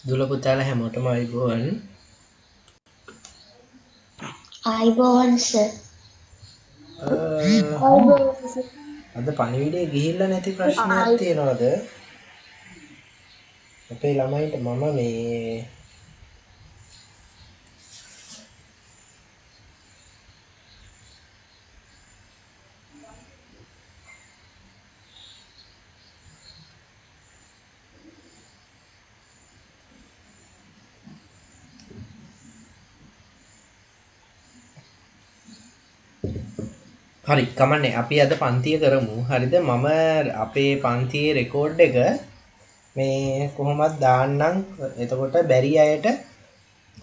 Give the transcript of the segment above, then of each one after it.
දුල පුතාලා හැමෝටම අයිබෝවන්. ආයිබෝවන් සර්. අද පණිවිඩේ ගිහිල්ලා නැති ප්‍රශ්නයක් තියෙනවද? අපේ ළමයින්ට මම මේ හරි කමන්නේ අපි අද පන්තිය කරමු. හරිද? මම අපේ පන්තියේ රෙකෝඩ් එක මේ කොහොමද දාන්නම්. එතකොට බැරි අයට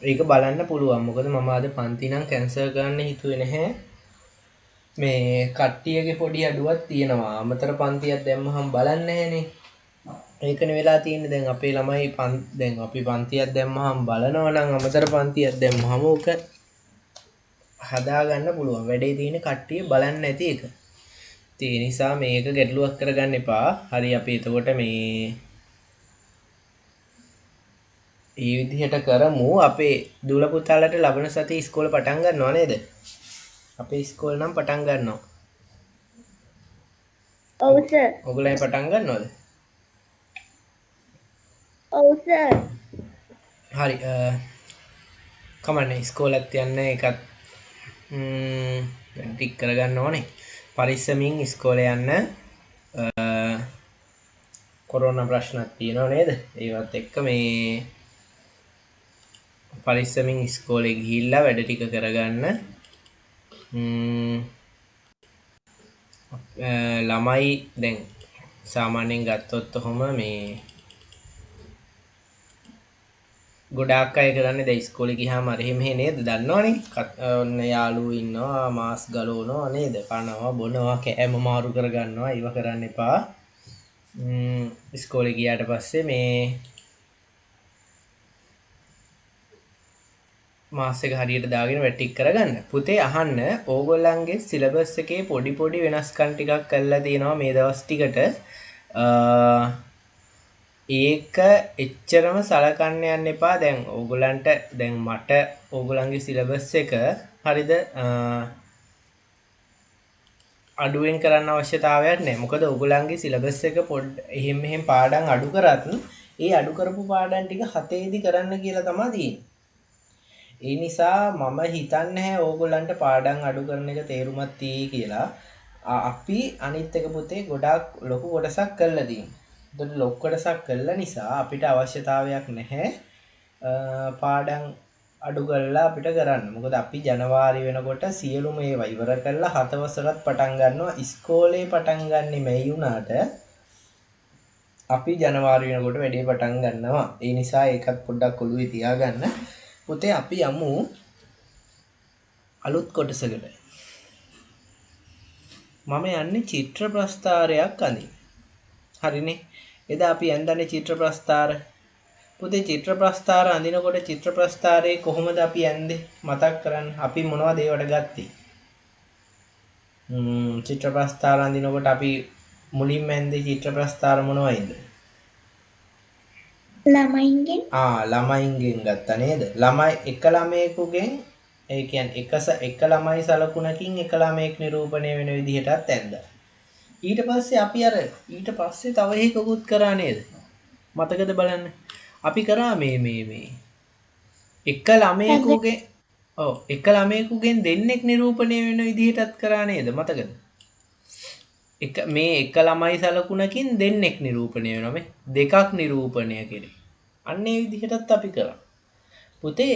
ඒක බලන්න පුළුවන්. මොකද මම අද පන්ති නම් කැන්සල් කරන්න හිතුවේ නැහැ. මේ කට්ටියගේ පොඩි අඩුවක් තියෙනවා. අමතර පන්තියක් දැම්මහම බලන්නේ නැහනේ. ඒකනේ වෙලා තියෙන්නේ. දැන් අපේ ළමයි දැන් අපි පන්තියක් දැම්මහම බලනවා නම් අමතර පන්තියක් දැම්මහම උක හදාගන්න පුළුවන්. වැඩේ තියෙන්නේ කට්ටිය බලන්නේ නැති එක. ඒ නිසා මේක ගැටලුවක් කරගන්න එපා. හරි අපි එතකොට මේ විදිහට කරමු. අපේ දුල පුතාලට ලබන සතියේ ඉස්කෝලේ පටන් ගන්නව නේද? අපේ ඉස්කෝලේ නම් පටන් ගන්නවා. ඔව් සර්. ඔයගොල්ලෝ පටන් ගන්නවද? ඔව් සර්. හරි කමන්නේ ඉස්කෝලේත් යන්න එකත් ටික් කරගන්න ඕනේ. පරිස්සමින් ඉස්කෝලේ යන්න. කොරෝනා ප්‍රශ්නක් තියෙනව නේද? ඒවත් එක්ක මේ පරිස්සමින් ඉස්කෝලේ ගිහිල්ලා වැඩ ටික කරගන්න. ළමයි දැන් සාමාන්‍යයෙන් ගත්තොත් ඔහොම මේ ගොඩාක් අය කරන්නේ දැන් ඉස්කෝලේ ගියාම අර එහෙම නේද? දන්නවනේ. ඔන්න යාළුවෝ ඉන්නවා, මාස් ගලවනවා නේද? කනවා, බොනවා, කෑම මාරු කරගන්නවා. ඒව කරන්න එපා. ඉස්කෝලේ ගියාට පස්සේ මේ මාස් එක හරියට දාගෙන වැඩ ටික කරගන්න. පුතේ අහන්න ඕගොල්ලන්ගේ සිලබස් එකේ පොඩි වෙනස්කම් ටිකක් කරලා තියෙනවා මේ දවස් ටිකට. ඒක එච්චරම සලකන්න යන්න එපා. දැන් ඕගොල්ලන්ට දැන් මට ඕගොල්ලන්ගේ සිලබස් එක හරිද අඩුවෙන් කරන්න අවශ්‍යතාවයක් නැහැ. මොකද ඕගොල්ලන්ගේ සිලබස් එක එහෙම පාඩම් අඩු කරත් ඒ අඩු කරපු පාඩම් ටික හතේදී කරන්න කියලා තමයි තියෙන්නේ. ඒ නිසා මම හිතන්නේ නැහැ ඕගොල්ලන්ට පාඩම් අඩු කරන එක තේරුමක් තියෙයි කියලා. අපි අනිත් එක පුතේ ගොඩාක් ලොකු කොටසක් කරලා තියෙනවා. ඒකට ලොකු කොටසක් කළා නිසා අපිට අවශ්‍යතාවයක් නැහැ පාඩම් අඩු කරලා අපිට කරන්න. මොකද අපි ජනවාරි වෙනකොට සියලුම ඒවා ඉවර කරලා 7 වසරත් පටන් ගන්නවා. ඉස්කෝලේ පටන් ගන්නෙ මේ වුණාට අපි ජනවාරි වෙනකොට වැඩේ පටන් ගන්නවා. ඒ නිසා ඒකත් පොඩ්ඩක් ඔළුවේ තියාගන්න. පුතේ අපි යමු අලුත් කොටසකට. මම යන්නේ චිත්‍ර ප්‍රස්තාරයක් අඳින්න. හරිනේ. එදා අපි ඇඳන්නේ චිත්‍ර ප්‍රස්තාර. පුතේ චිත්‍ර ප්‍රස්තාර අඳිනකොට චිත්‍ර ප්‍රස්තාරේ කොහොමද අපි ඇඳේ? මතක් කරන්න. අපි මොනවද ඒවට ගත්තේ? චිත්‍ර ප්‍රස්තාර අඳිනකොට අපි මුලින්ම ඇඳේ චිත්‍ර ප්‍රස්තාර මොනවයින්ද? ළමයින්ගෙන්. ළමයින්ගෙන් ගත්තා නේද? ළමයි එක ළමයෙකුගෙන් ඒ කියන්නේ එක ළමයි සලකුණකින් එක ළමයෙක් නිරූපණය වෙන විදිහටත් ඇඳලා. ඊට පස්සේ අපි ඊට පස්සේ තව එකකුත් කරා නේද? මතකද බලන්න. අපි කරා මේ එක ළමයෙකුගෙන් දෙන්නෙක් නිරූපණය වෙන විදිහටත් කරා නේද? මතකද? මේ එක ළමයි සලකුණකින් දෙන්නෙක් නිරූපණය වෙනවා. මේ දෙකක් නිරූපණය කෙරේ. අන්න ඒ විදිහටත් අපි කරා. පුතේ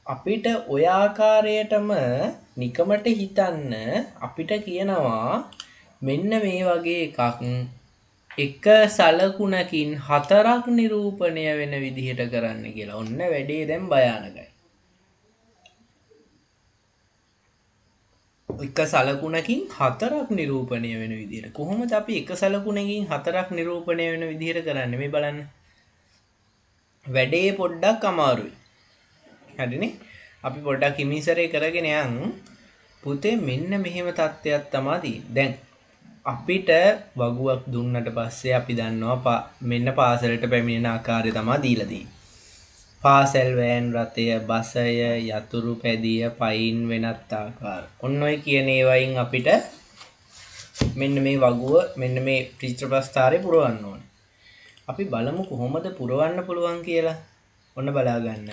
අපිට ඔය ආකාරයටම නිකමට හිතන්න අපිට කියනවා මෙන්න මේ වගේ එකක් එක සලකුණකින් හතරක් නිරූපණය වෙන විදිහට කරන්න කියලා. ඔන්න වැඩේ දැන් භයානකයි. එක සලකුණකින් හතරක් නිරූපණය වෙන විදිහට. කොහොමද අපි එක සලකුණකින් හතරක් නිරූපණය වෙන විදිහට කරන්නේ? මේ බලන්න. වැඩේ පොඩ්ඩක් අමාරුයි. හරිනේ? අපි පොඩ්ඩක් හිමිසරේ කරගෙන යන්. පුතේ මෙන්න මෙහෙම තත්ත්වයක් තමයි තියෙන්නේ. දැන් අපිට වගුවක් දුන්නට පස්සේ අපි දන්නවා මෙන්න පාසලට පැමිණෙන ආකාරය තමයි දීලා තියෙන්නේ. පාසැල් වෑන් රථය බසය යතුරු පැදිය පයින් වෙනත් ආකාර. ඔන්න ඔය කියන ඒවායින් අපිට මෙන්න මේ වගුව මෙන්න මේ ප්‍රිත්‍රපස්ථාරේ පුරවන්න ඕනේ. අපි බලමු කොහොමද පුරවන්න පුළුවන් කියලා. ඔන්න බලා ගන්න.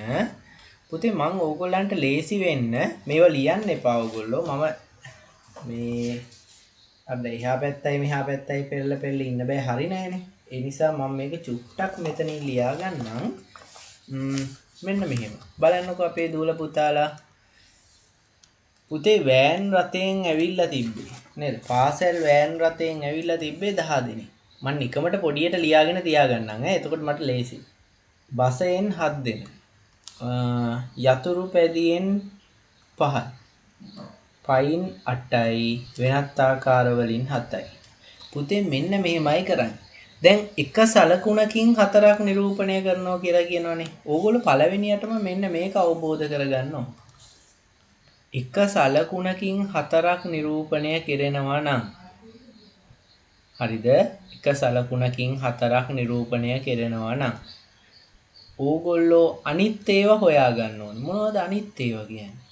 පුතේ මම ඕගොල්ලන්ට ලේසි වෙන්න මේවා ලියන්න එපා ඕගොල්ලෝ. මම මේ අර එහා පැත්තයි මෙහා පැත්තයි පෙරල ඉන්න බෑ හරි නෑනේ. ඒ නිසා මම මේක චුට්ටක් මෙතනින් ලියා ගන්නම්. මෙන්න මෙහෙම. බලන්නකෝ අපේ දූල පුතාලා. පුතේ වෑන් රථයෙන් ඇවිල්ලා තිබ්බේ නේද? පාසල් වෑන් රථයෙන් ඇවිල්ලා තිබ්බේ 10 දෙනෙක්. මම නිකමට පොඩියට ලියාගෙන තියාගන්නම් ඈ. එතකොට මට ලේසි. බසයෙන් 7 දෙනෙක්. යතුරු පැදියෙන් 5යි. පයින් 8යි. වෙනත් ආකාර වලින් 7යි. පුතේ මෙන්න මෙහෙමයි කරන්නේ. දැන් එක සලකුණකින් 4ක් නිරූපණය කරනවා කියලා කියනවනේ. ඕගොල්ලෝ පළවෙනියටම මෙන්න මේක අවබෝධ කරගන්න ඕන. එක සලකුණකින් 4ක් නිරූපණය කෙරෙනවා නම් හරිද? එක සලකුණකින් 4ක් නිරූපණය කෙරෙනවා නම් ඕගොල්ලෝ අනිත් ඒවා හොයාගන්න ඕනේ. මොනවද අනිත් ඒවා කියන්නේ?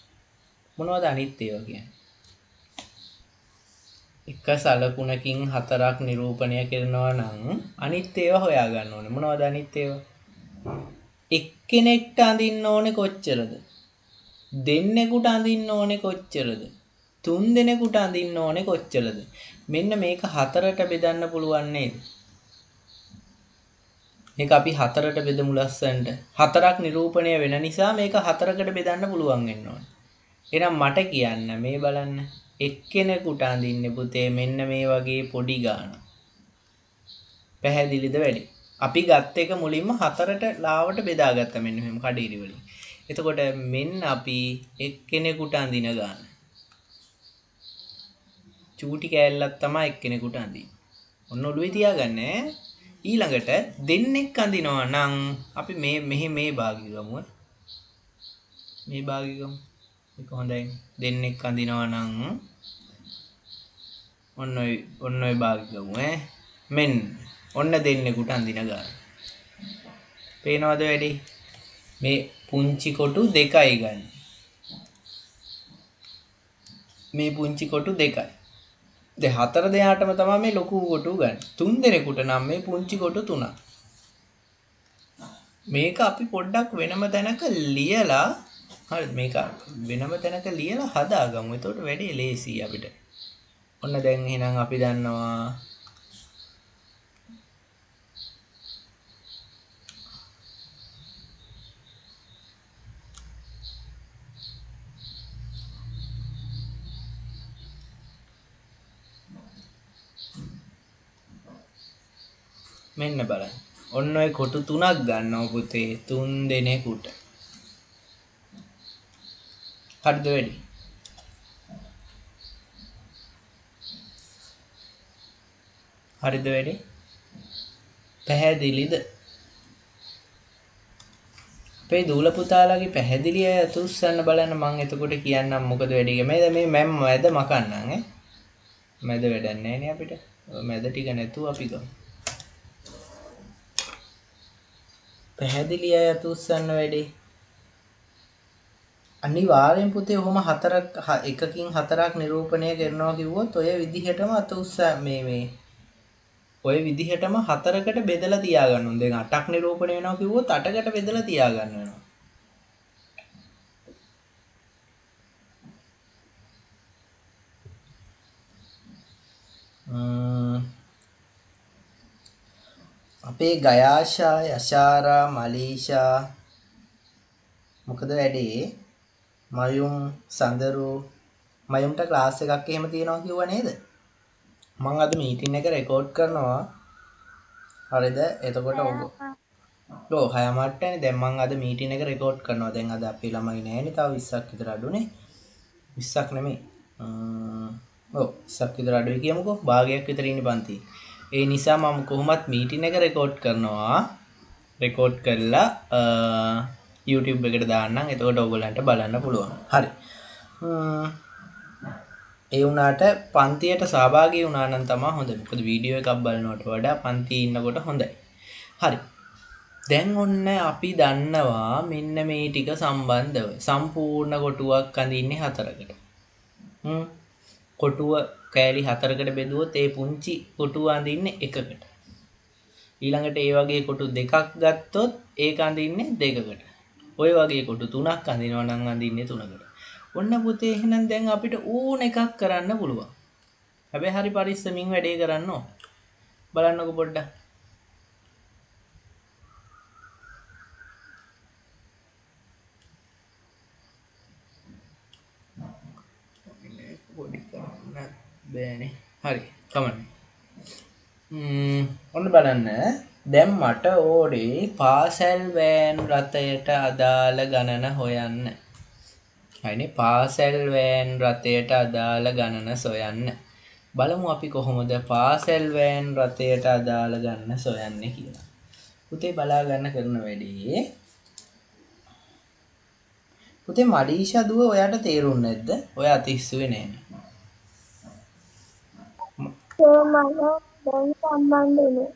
මොනවද අනිත් ඒවා කියන්නේ? එක සලකුණකින් 4ක් නිරූපණය කරනවා නම් අනිත් ඒවා හොයාගන්න ඕනේ. මොනවද අනිත් ඒවා? එක්කෙනෙක්ට අඳින්න ඕනේ කොච්චරද? දෙන්නෙකුට අඳින්න ඕනේ කොච්චරද? තුන් දෙනෙකුට අඳින්න ඕනේ කොච්චරද? මෙන්න මේක 4ට බෙදන්න පුළුවන් නේද? මේක අපි 4ට බෙදමු ලස්සනට. 4ක් නිරූපණය වෙන නිසා මේක 4කට බෙදන්න පුළුවන් වෙන්න ඕනේ. එහෙනම් මට කියන්න මේ බලන්න. එක්කෙනෙකුට අඳින්නේ පුතේ මෙන්න මේ වගේ පොඩි ගානක්. පැහැදිලිද වැඩි? අපි ගත්ත එක මුලින්ම 4ට ලාවට බෙදාගත්තා මෙන්න මෙහෙම කඩිරි වලින්. එතකොට මෙන්න අපි එක්කෙනෙකුට අඳින ගාන. චූටි කෑල්ලක් තමයි එක්කෙනෙකුට අඳින්නේ. ඔන්න ඔළුවේ තියාගන්න ඈ. ඊළඟට දෙන්නෙක් අඳිනවා නම් අපි මේ භාගය ගමු. මේ භාගය ගමු. මේක හොඳයි. දෙන්නෙක් අඳිනවා නම් ඔන්න ඔය භාගය ගමු ඈ. මෙන්න ඔන්න දෙන්නෙකුට අඳින ගාන. පේනවද වැඩි? මේ පුංචි කොටු 2යි ගන්න. මේ පුංචි කොටු 2යි. දැන් 4 දෙනාටම තමයි මේ ලොකු කොටු ගන්න. 3 දෙනෙකුට නම් මේ පුංචි කොටු 3ක්. මේක අපි පොඩ්ඩක් වෙනම තැනක ලියලා හරි මේක වෙනම තැනක ලියලා හදාගමු. එතකොට වැඩි ලේසියි අපිට. ඔන්න දැන් එහෙනම් අපි දන්නවා මෙන්න බලන්න. ඔන්න ඔය කොටු 3ක් ගන්නවා පුතේ 3 දෙනෙකුට. හරිද වැඩි? හරිද වැඩි? පැහැදිලිද? අපේ දූල පුතාලාගේ පැහැදිලි අය අතුස්සන්න බලන්න මම එතකොට කියන්නම් මොකද වැඩි කියලා. මේ මම මැද මකන්නම් ඈ. මැද වැඩක් නැහැ නේ අපිට. මැද ටික නැතුව අපි ගමු. පැහැදිලි අය අතුස්සන්න වැඩි. අනිවාර්යෙන් පුතේ ඔහොම 1කින් 4ක් නිරූපණය කරනවා කිව්වොත් ඔය විදිහටම අත උස්සා මේ ඔය විදිහටම 4කට බෙදලා තියාගන්න ඕනේ. දැන් 8ක් නිරූපණය වෙනවා කිව්වොත් 8කට බෙදලා තියාගන්න වෙනවා. අපේ ගයාෂා යශාරා මලීෂා මොකද වැඩේ? මයුම් සඳරු මයුම්ට ක්ලාස් එකක් එහෙම තියෙනවා කිව්වා නේද? මම අද මීටින් එක රෙකෝඩ් කරනවා. හරිද? එතකොට ඔව් 6:00ටනේ. දැන් මම අද මීටින් එක රෙකෝඩ් කරනවා. දැන් අද අපේ ළමයි නෑනේ. තව 20ක් විතර අඩුනේ. 20ක් නෙමෙයි. ඔව් 20ක් විතර අඩුයි කියමුකෝ. භාගයක් විතර ඉන්නේ පන්ති. ඒ නිසා මම කොහොමත් මීටින් එක රෙකෝඩ් කරනවා. රෙකෝඩ් කරලා YouTube එකට දාන්නම්. එතකොට ඔයගොල්ලන්ට බලන්න පුළුවන්. හරි. ඒ වුණාට පන්තියට සහභාගී වුණා නම් තමයි හොඳ. මොකද වීඩියෝ එකක් බලනවට වඩා පන්තියේ ඉන්නකොට හොඳයි. හරි. දැන් ඔන්න අපි දන්නවා මෙන්න මේ ටික සම්බන්ධව. සම්පූර්ණ කොටුවක් අඳින්නේ 4කට. කොටුව කෑලි 4කට බෙදුවොත් ඒ පුංචි කොටුව අඳින්නේ 1කට. ඊළඟට ඒ වගේ කොටු දෙකක් ගත්තොත් ඒක අඳින්නේ 2කට. ඔය වගේ කොටු 3ක් අඳිනවා නම් අඳින්නේ 3කට. ඔන්න පුතේ එහෙනම් දැන් අපිට ඕන එකක් කරන්න පුළුවන්. හැබැයි හරි පරිස්සමින් වැඩේ කරන්න ඕන. බලන්නකො පොඩ්ඩක්. පොඩි කරන්න බෑනේ. හරි. කමන්න. ඔන්න බලන්න. දැන් මට ඕනේ පාසල් වෑන් රථයට අදාළ ගණන හොයන්න. හරිනේ පාසල් වෑන් රථයට අදාළ ගණන සොයන්න. බලමු අපි කොහොමද පාසල් වෑන් රථයට අදාළ ගණන සොයන්නේ කියලා. පුතේ බලා ගන්න කරන වැඩේ. පුතේ මඩීෂා දුව ඔයාට තේරුන්නේ නැද්ද? ඔයා අතිස්සුවේ නෑනේ. දැන් සම්බන්ධනේ.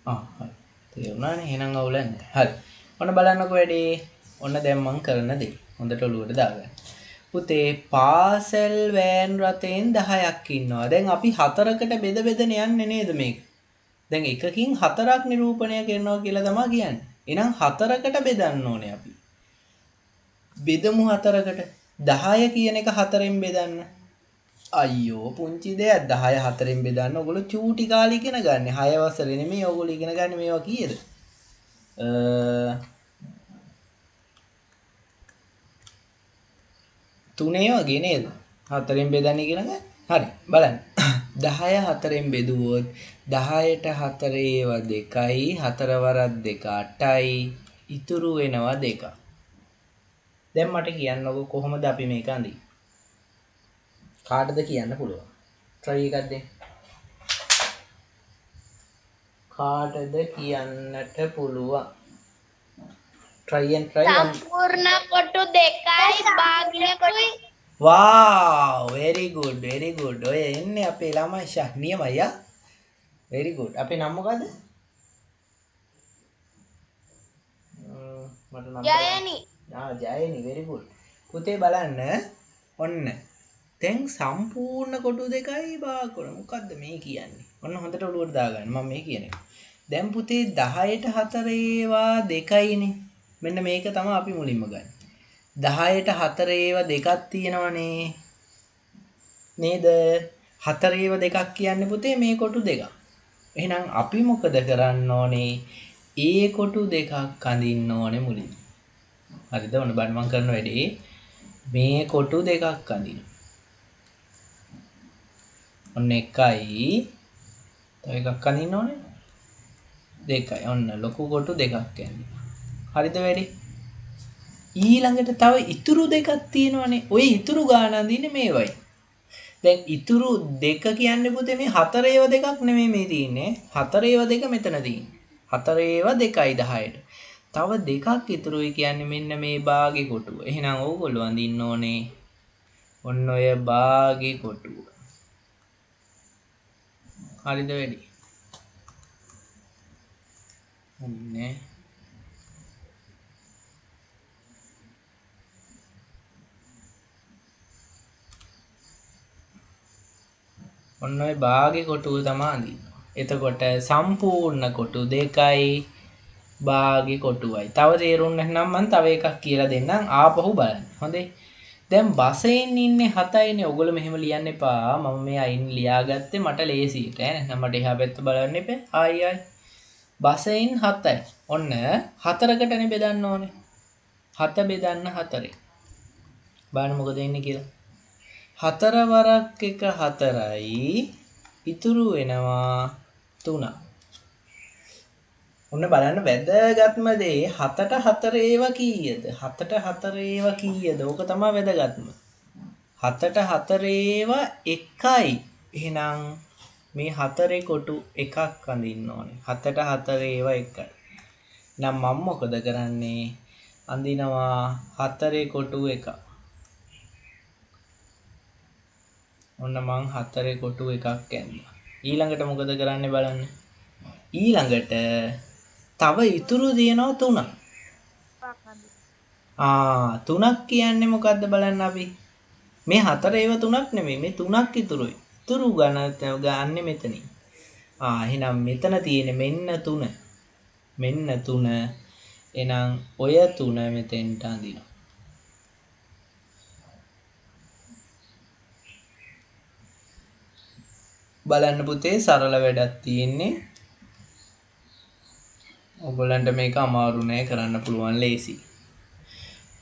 හරි. තේරුණානේ. එහෙනම් අවුලක් නැහැ. හරි. ඔන්න බලන්නකෝ වැඩේ. ඔන්න දැන් මම කරන දේ. හොඳට ඔලුවට දාගන්න. පුතේ පාසල් වෑන් රථයෙන් 10ක් ඉන්නවා. දැන් අපි 4කට බෙද බෙදන යන්නේ නේද මේක? දැන් එකකින් 4ක් නිරූපණය කරනවා කියලා තමයි කියන්නේ. එහෙනම් 4කට බෙදන්න ඕනේ අපි. බෙදමු 4කට. 10 කියන එක 4ෙන් බෙදන්න. අයියෝ පුංචි දෙයක් 10 4ෙන් බෙදන්න ඔයගොල්ලෝ චූටි කාලේ ඉගෙන ගන්න. 6 වසරේ නෙමෙයි ඔයගොල්ලෝ ඉගෙන ගන්න මේවා කීයද? 3 වගේ නේද? 4ෙන් බෙදන්න ඉගෙන ගන්න. හරි බලන්න. 10 4ෙන් බෙදුවොත් 10ට 4 ඒවා 2යි 4 වරක් 2 8යි ඉතුරු වෙනවා 2. දැන් මට කියන්නකෝ කොහොමද අපි මේක අඳින්නේ? කාටද කියන්න පුළුවන්? try එකක් දෙන්න. කාටද කියන්නට පුළුවන්? try and try. සම්පූර්ණ කොටු 2යි භාග්‍යකුයි. wow very good very good. ඔය එන්නේ අපේ ළමයි ෂා නියමයි ආ. very good. අපේ නම මොකද්ද? මට නම ජයනි. Jayani very good. පුතේ බලන්න ඔන්න දැන් සම්පූර්ණ කොටු 2යි භාග කරමු. මොකද්ද මේ කියන්නේ? ඔන්න හොඳට ඔලුවට දාගන්න මම මේ කියන එක. දැන් පුතේ 10ට 4 ඒවා 2යිනේ. මෙන්න මේක තමයි අපි මුලින්ම ගන්න. 10ට 4 ඒවා 2ක් තියෙනවනේ. නේද? 4 ඒවා 2ක් කියන්නේ පුතේ මේ කොටු 2ක්. එහෙනම් අපි මොකද කරන්න ඕනේ? ඒ කොටු 2ක් අඳින්න ඕනේ මුලින්. හරිද? ඔන්න බලන්න මම කරන වැඩේ මේ කොටු 2ක් අඳින්න. ඔන්න 1යි තව එකක් අඳින්න ඕනේ 2යි. ඔන්න ලොකු කොටු 2ක් යන්නේ. හරිද වැඩි? ඊළඟට තව ඉතුරු 2ක් තියෙනවනේ. ওই ඉතුරු ගාන අඳින්නේ මේවයි. දැන් ඉතුරු 2 කියන්නේ පුතේ මේ 4 ඒවා 2ක් නෙමෙයි මේ තියෙන්නේ. 4 ඒවා 2 මෙතන තියෙන්නේ. 4 ඒවා 2යි 10ට. තව 2ක් ඉතුරුයි කියන්නේ මෙන්න මේ භාගේ කොටුව. එහෙනම් ඕගොල්ලෝ අඳින්න ඕනේ ඔන්න ඔය භාගේ කොටුව. හරිද වැඩි? ඔන්නේ ඔන්න ඔය භාගේ කොටුව තමයි අඳින්න. එතකොට සම්පූර්ණ කොටු 2යි භාගේ කොටුවයි. තව තේරුම් නැත්නම් මම තව එකක් කියලා දෙන්නම් ආපහු බලන්න. හොඳේ. දැන් බසෙන් ඉන්නේ 7යිනේ. ඔයගොල්ලෝ මෙහෙම ලියන්න එපා. මම මේ අයින් ලියාගත්තේ මට ලේසියට ඈ. නැත්නම් මට එහා පැත්ත බලන්න එපා. ආයි. බසෙන් 7යි. ඔන්න 4කටනේ බෙදන්න ඕනේ. 7 බෙදන්න 4. බලන්න මොකද වෙන්නේ කියලා. 4 වරක් 1 4යි. ඉතුරු වෙනවා 3. ඔන්න බලන්න වැදගත්ම දේ 7ට 4 ඒවා කීයද? 7ට 4 ඒවා කීයද? ඕක තමයි වැදගත්ම. 7ට 4 ඒවා 1යි. එහෙනම් මේ 4 කොටු එකක් අඳින්න ඕනේ. 7ට 4 ඒවා 1යි. නම් මම මොකද කරන්නේ? අඳිනවා 4 කොටු 1. ඔන්න මං 4 කොටු එකක් ඇන්දා. ඊළඟට මොකද කරන්නේ බලන්න. ඊළඟට තව ඉතුරු තියෙනවා 3ක්. තුනක් කියන්නේ මොකද්ද බලන්න අපි. මේ 4 ඒව 3ක් නෙමෙයි. මේ 3ක් ඉතුරුයි. ඉතුරු ගන්න මෙතනින්. එහෙනම් මෙතන තියෙන්නේ මෙන්න 3. මෙන්න 3. එහෙනම් ඔය 3 මෙතෙන්ට අඳිනවා. බලන්න පුතේ සරල වැඩක් තියෙන්නේ. ඔයගොල්ලන්ට මේක අමාරු නෑ කරන්න පුළුවන් ලේසි.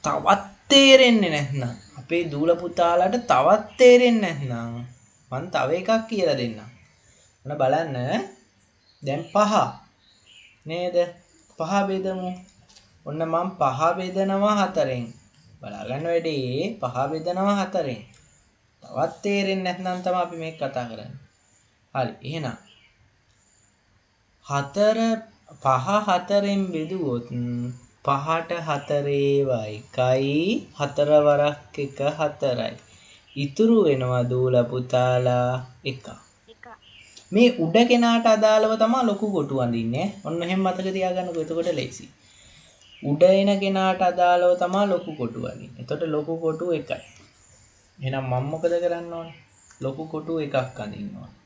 තවත් තේරෙන්නේ නැත්නම් අපේ දූල පුතාලාට තවත් තේරෙන්නේ නැත්නම් මම තව එකක් කියලා දෙන්නම්. ඔන්න බලන්න. දැන් 5 නේද? 5 බෙදමු. ඔන්න මම 5 බෙදනවා 4ෙන්. බලා ගන්න වැඩේ 5 බෙදනවා 4ෙන්. තවත් තේරෙන්නේ නැත්නම් තමයි අපි මේක කතා කරන්නේ. හරි. එහෙනම් 5 4ෙන් බෙදුවොත් 5ට 4 1යි 4 වරක් 1 4යි. ඉතුරු වෙනවා දූල පුතාලා 1. මේ උඩ කෙනාට අදාළව තමයි ලොකු කොටු අඳින්නේ. ඔන්න එහෙම මතක තියාගන්නකෝ. එතකොට ලේසි. උඩ එන කෙනාට අදාළව තමයි ලොකු කොටු අඳින්නේ. එතකොට ලොකු කොටු 1යි. එහෙනම් මම මොකද කරන්න ඕනේ? ලොකු කොටු 1ක් අඳින්න ඕනේ.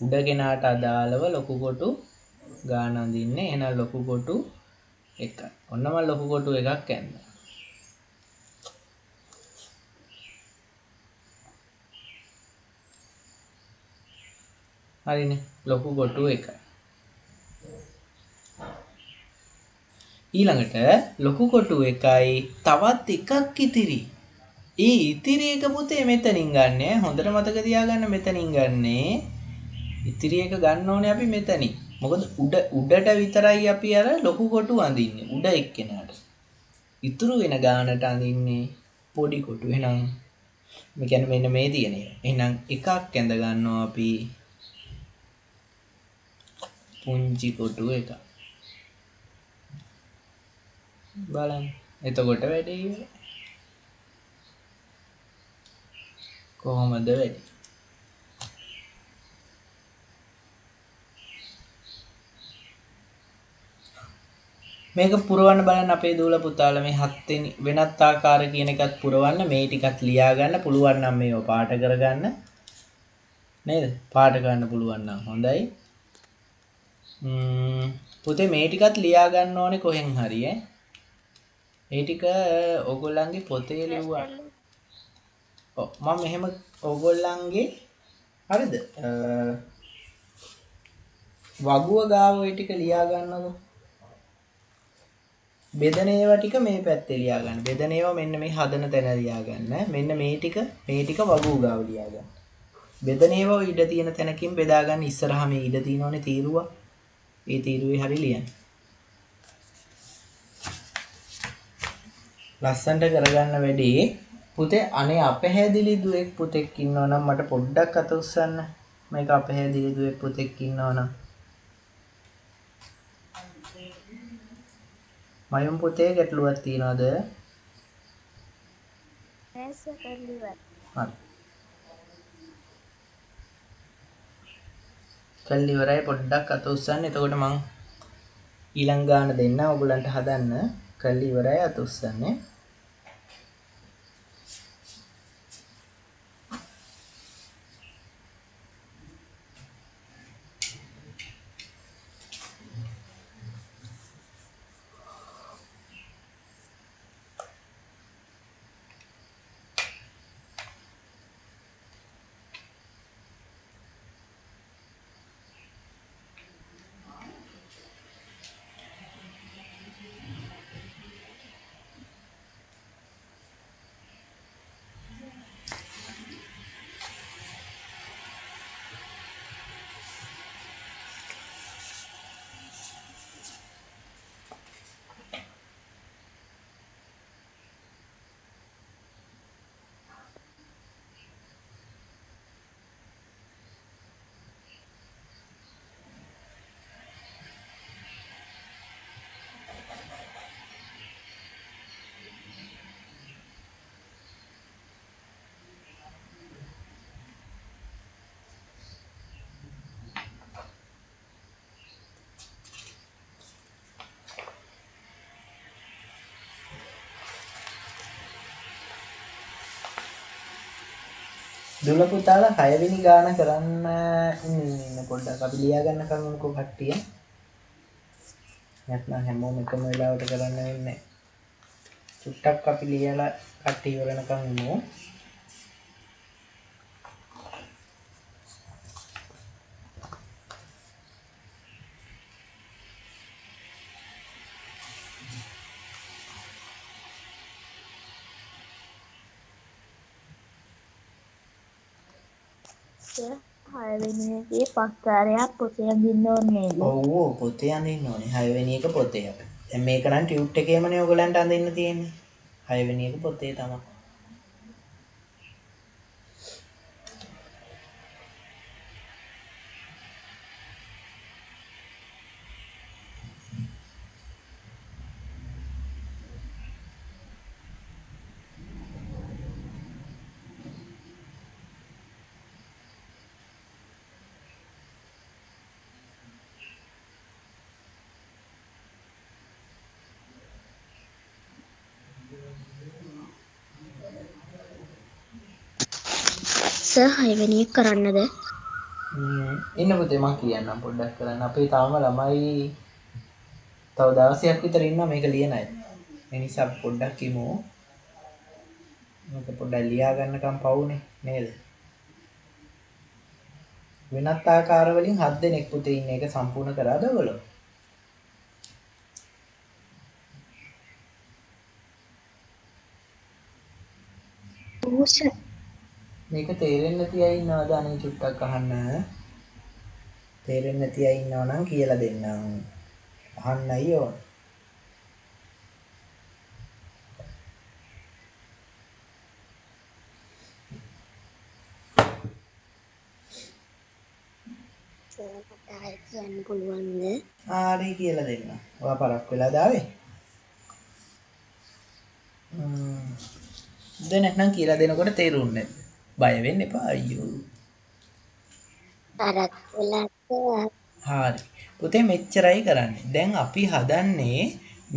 උඩ කෙනාට අදාළව ලොකු කොටු ගාන අඳින්නේ. එහෙනම් ලොකු කොටු 1යි. ඔන්න මම ලොකු කොටු 1ක් ඇන්දා. හරිනේ. ලොකු කොටු 1යි. ඊළඟට ලොකු කොටු 1යි තවත් එකක් ඉතිරි. ඒ ඉතිරි එක පුතේ මෙතනින් ගන්න. හොඳට මතක තියාගන්න මෙතනින් ගන්නේ. ඉතිරි එක ගන්න ඕනේ අපි මෙතනින්. මොකද උඩට විතරයි අපි අර ලොකු කොටු අඳින්නේ. උඩ එක්කෙනාට. ඉතුරු වෙන ගානට අඳින්නේ පොඩි කොටු. එහෙනම් මේ කියන්නේ මෙන්න මේ තියෙන එක. එහෙනම් එකක් ඇඳ ගන්නවා අපි පුංචි කොටු එක. බලන්න. එතකොට වැඩේ ඉවරයි. කොහොමද වැඩි? මේක පුරවන්න බලන්න අපේ දූල පුතාලා මේ 7 වෙනි වෙනත් ආකාර කියන එකත් පුරවන්න මේ ටිකත් ලියා ගන්න පුළුවන් නම් මේව පාට කරගන්න නේද? පාට ගන්න පුළුවන් නම් හොඳයි. පුතේ මේ ටිකත් ලියා ගන්න ඕනේ කොහෙන් හරි ඈ. මේ ටික ඕගොල්ලන්ගේ පොතේ ලිව්වා. ඔව් මම මෙහෙම ඕගොල්ලන්ගේ හරිද? වගුව ගාව ওই ටික ලියා ගන්නකො. බෙදන ඒවා ටික මේ පැත්තේ ලියා ගන්න. බෙදන ඒවා මෙන්න මේ හදන තැන ලියා ගන්න. මෙන්න මේ ටික වගුව ගාව ලියා ගන්න. බෙදන ඒවා ඉඩ තියෙන තැනකින් බෙදා ගන්න. ඉස්සරහා මේ ඉඩ තියෙනවනේ තීරුව. ඒ තීරුවේ හරි ලියන්න. ලස්සනට කරගන්න වැඩේ. පුතේ අනේ අපහැදිලි දුවෙක් පුතෙක් ඉන්නවා නම් මට පොඩ්ඩක් අත උස්සන්න. මේක අපහැදිලි දුවෙක් පුතෙක් ඉන්නවා නම් මයම් පුතේ ගැටලුවක් තියනවද? නෑ සර් ඉවරයි. හරි. කල් ඉවරයි පොඩ්ඩක් අත උස්සන්න. එතකොට මං ඊළඟ ගාන දෙන්න ඔයගලන්ට හදන්න. කල් ඉවරයි අත උස්සන්නේ. දුල පුතාලා 6 වෙනි ගාන කරන්න ඉන්න පොඩ්ඩක් අපි ලියා ගන්නකම් මොකෝ කට්ටිය. නැත්නම් හැමෝම එකම වෙලාවට කරන්න වෙන්නේ. චුට්ටක් අපි ලියලා කට්ටිය ඉවරනකම් ඉමු. සර් 6 වෙනි එකේ පස්තරයක් පොතේ අඳින්න ඕනේ නේද? ඔව් පොතේ අඳින්න ඕනේ. 6 වෙනි එක පොතේ අපි. දැන් මේක නම් ටියුට් එකේමනේ ඔයගලන්ට අඳින්න තියෙන්නේ. 6 වෙනි එක පොතේ තමයි. සර් 6 වෙනි එක කරන්නද? ඉන්න පුතේ මං කියන්නම් පොඩ්ඩක් කරන්න. අපේ තාම ළමයි තව දවසක් විතර ඉන්නවා මේක ලියන අය. ඒ නිසා අපි පොඩ්ඩක් ඉමු. මේක පොඩ්ඩක් ලියා ගන්නකම් පවුනේ නේද? වෙනත් ආකාර වලින් 7 දෙනෙක් පුතේ ඉන්න එක සම්පූර්ණ කරාද ඔයගොල්ලෝ? ඔව් සර්. මේක තේරෙන්නේ නැති අය ඉන්නවද අනේ චුට්ටක් අහන්න. තේරෙන්නේ නැති අය ඉන්නවා නම් කියලා දෙන්නම්. අහන්නයි ඕන. සර් මට ආයෙ කියන්න පුළුවන්ද? ආරේ කියලා දෙන්න. ඔයා පරක් වෙලා දාවේ? දැන් නැත්නම් කියලා දෙනකොට තේරුන්නේ නැහැ. බය වෙන්න එපා අයියෝ. තරක් වෙලා හරි. පුතේ මෙච්චරයි කරන්නේ. දැන් අපි හදන්නේ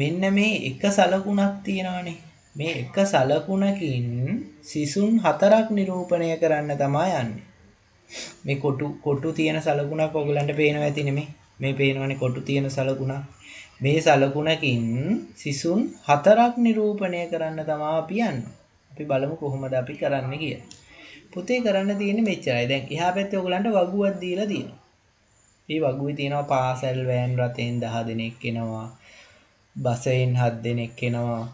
මෙන්න මේ එක සලකුණක් තියෙනවානේ. මේ එක සලකුණකින් සිසුන් 4ක් නිරූපණය කරන්න තමයි යන්නේ. මේ කොටු තියෙන සලකුණක් ඔයගලන්ට පේනවා ඇති නෙමෙයි. මේ පේනවනේ කොටු තියෙන සලකුණක්. මේ සලකුණකින් සිසුන් 4ක් නිරූපණය කරන්න තමයි අපි යන්නේ. අපි බලමු කොහොමද අපි කරන්න කියලා. පුතේ කරන්න තියෙන්නේ මෙච්චරයි. දැන් එහා පැත්තේ ඔයගලන්ට වගුවක් දීලා තියෙනවා. මේ වගුවේ තියෙනවා පාසල් වෑන් රථයෙන් 10 දෙනෙක් එනවා. බසයෙන් 7 දෙනෙක් එනවා.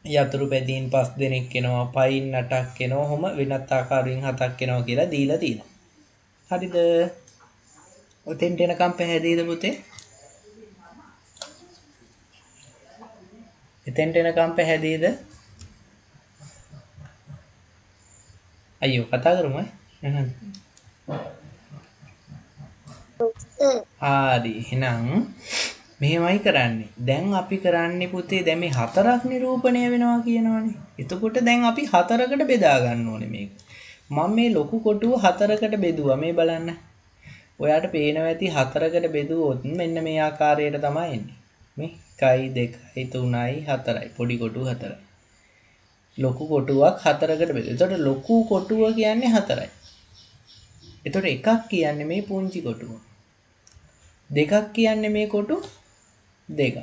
යතුරු පැදියෙන් 5 දෙනෙක් එනවා. පයින් 8ක් එනවා. ඔහොම වෙනත් ආකාරයෙන් 7ක් එනවා කියලා දීලා තියෙනවා. හරිද? ඔතෙන්ට එනකම් පැහැදිලිද පුතේ? එතෙන්ට එනකම් පැහැදිලිද? අයියෝ කතා කරමු ඈ. හරි එහෙනම් මෙහෙමයි කරන්නේ. දැන් අපි කරන්නේ පුතේ දැන් මේ 4ක් නිරූපණය වෙනවා කියනවනේ. එතකොට දැන් අපි 4කට බෙදා ගන්න ඕනේ මේක. මම මේ ලොකු කොටුව 4කට බෙදුවා. මේ බලන්න. ඔයාට පේනවා ඇති 4කට බෙදුවොත් මෙන්න මේ ආකාරයට තමයි එන්නේ. මේ 1 2 3යි 4යි. පොඩි කොටුව 4යි. ලොකු කොටුවක් 4කට බෙදුවා. එතකොට ලොකු කොටුව කියන්නේ 4යි. එතකොට එකක් කියන්නේ මේ පුංචි කොටුව. දෙකක් කියන්නේ මේ කොටු දෙකක්.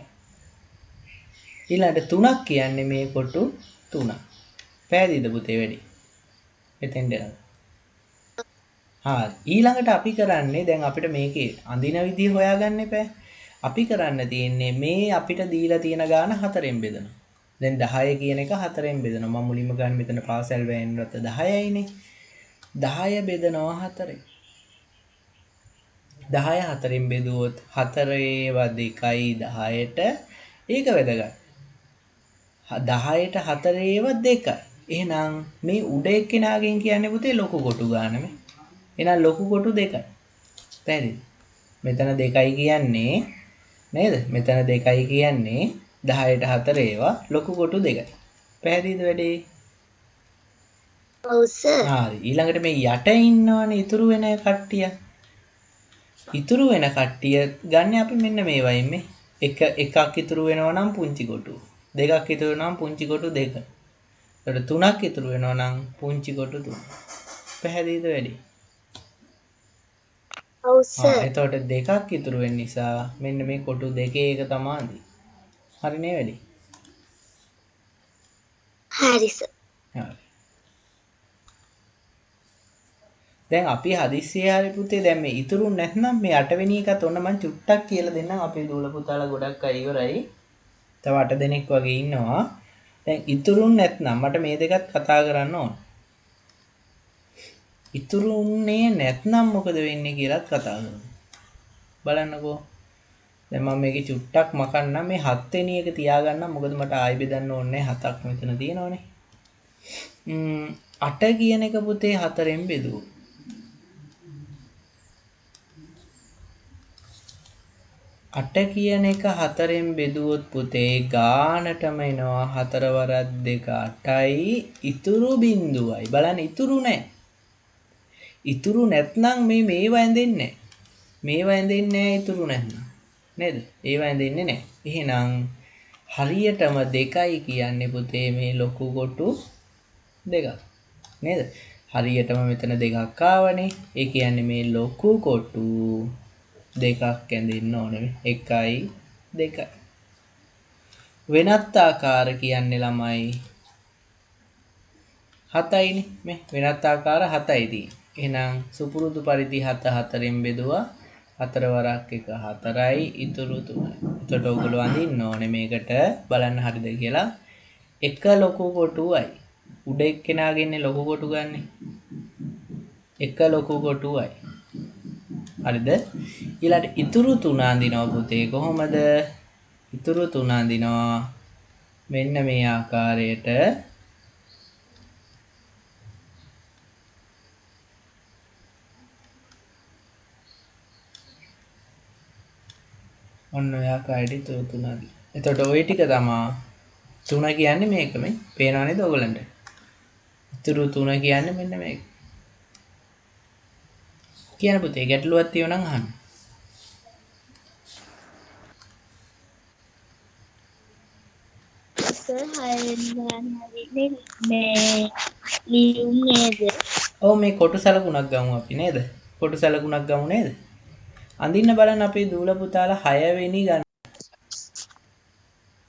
ඊළඟට තුනක් කියන්නේ මේ කොටු තුනක්. පැහැදිලිද පුතේ වැඩි? එතෙන්ද යනවා. ඊළඟට අපි කරන්නේ දැන් අපිට මේකේ අඳින විදිය හොයාගන්න එපා. අපි කරන්න තියෙන්නේ මේ අපිට දීලා තියෙන ගාන 4ෙන් බෙදනවා. දැන් 10 කියන එක 4ෙන් බෙදනවා. මම මුලින්ම ගන්න මෙතන පාසල් වෑන් රථ 10යිනේ. 10 බෙදනවා 4ෙන්. 10 4ෙන් බෙදුවොත් 4 ඒවා 2යි 10ට ඒක වැදගත්. 10ට 4 ඒවා 2යි. එහෙනම් මේ උඩ එක්කෙනාගෙන් කියන්නේ පුතේ ලොකු කොටු ගාන මේ. එහෙනම් ලොකු කොටු 2යි. පැහැදිලිද? මෙතන 2යි කියන්නේ නේද? මෙතන 2යි කියන්නේ 10ට 4 ඒවා ලොකු කොටු 2යි. පැහැදිලිද වැඩේ? ඔව් සර්. හරි. ඊළඟට මේ යට ඉන්නවනේ ඉතුරු වෙන කට්ටිය. ඉතුරු වෙන කට්ටිය ගන්න අපි මෙන්න මේ වයින් මේ. එකක් ඉතුරු වෙනවා නම් පුංචි කොටු. දෙකක් ඉතුරු වෙනවා නම් පුංචි කොටු 2. එතකොට 3ක් ඉතුරු වෙනවා නම් පුංචි කොටු 3. පැහැදිලිද වැඩි? ඔව් එතකොට 2ක් ඉතුරු වෙන නිසා මෙන්න මේ කොටු දෙකේ එක තමයි. හරිනේ වැඩි? හරි සර්. හරි. දැන් අපි හදිස්සියේ හරි පුතේ දැන් මේ ඉතුරු නැත්නම් මේ 8 වෙනි එකත් ඔන්න මම චුට්ටක් කියලා දෙන්නම්. අපේ දූල පුතාලා ගොඩක් අය ඉවරයි. තව 8 දෙනෙක් වගේ ඉන්නවා. දැන් ඉතුරු නැත්නම් මට මේ දෙකත් කතා කරන්න ඕන. ඉතුරුන්නේ නැත්නම් මොකද වෙන්නේ කියලාත් කතා කරමු. බලන්නකෝ. දැන් මම මේකේ චුට්ටක් මකන්නම් මේ 7 වෙනි එක තියාගන්නම්. මොකද මට ආයෙ බෙදන්න ඕනේ 7ක් මෙතන තියෙනවනේ. 8 කියන එක පුතේ 4ෙන් බෙදුවොත් 8 කියන එක 4ෙන් බෙදුවොත් පුතේ ගානටම එනවා 4 වරක් 2 8යි ඉතුරු බිඳුවයි. බලන්න ඉතුරු නැහැ. ඉතුරු නැත්නම් මේවා ඇඳෙන්නේ නැහැ. මේවා ඇඳෙන්නේ නැහැ ඉතුරු නැත්නම්. නේද? ඒවා ඇඳෙන්නේ නැහැ. එහෙනම් හරියටම 2යි කියන්නේ පුතේ මේ ලොකු කොටු දෙකක්. නේද? හරියටම මෙතන දෙකක් ආවනේ. ඒ කියන්නේ මේ ලොකු කොටු දෙකක් ඇඳෙන්න ඕනේ. 1යි 2යි. වෙනත් ආකාර කියන්නේ ළමයි 7යිනේ. මේ වෙනත් ආකාර 7යි තියෙන්නේ. එහෙනම් සුපුරුදු පරිදි 7 4ෙන් බෙදුවා 4 වරක් 1 4යි ඉතුරු 3යි. එතකොට ඔයගොල්ලෝ අඳින්න ඕනේ මේකට බලන්න හරිද කියලා. එක ලොකු කොටුවයි. උඩ එක්කෙනාගෙන්නේ ලොකු කොටු ගන්නෙ. එක ලොකු කොටුවයි. හරිද? ඊළඟට ඉතුරු 3 අඳිනවා පුතේ කොහොමද? ඉතුරු 3 අඳිනවා මෙන්න මේ ආකාරයට. ඔන්න ඔය ආකාරයට ඉතුරු 3 අඳිනවා. එතකොට ওই ටික තමයි 3 කියන්නේ මේකමයි. පේනව නේද ඔයගලන්ට? ඉතුරු 3 කියන්නේ මෙන්න මේක. කියන පුතේ ගැටලුවක් තියෙනවා නම් අහන්න. සර් 6 වෙනි ගාන හරිනේ මේ ලියුම් නේද? ඔව් මේ කොටු සලකුණක් ගමු අපි නේද? කොටු සලකුණක් ගමු නේද? අඳින්න බලන්න අපේ දූල පුතාලා 6 වෙනි ගන්න.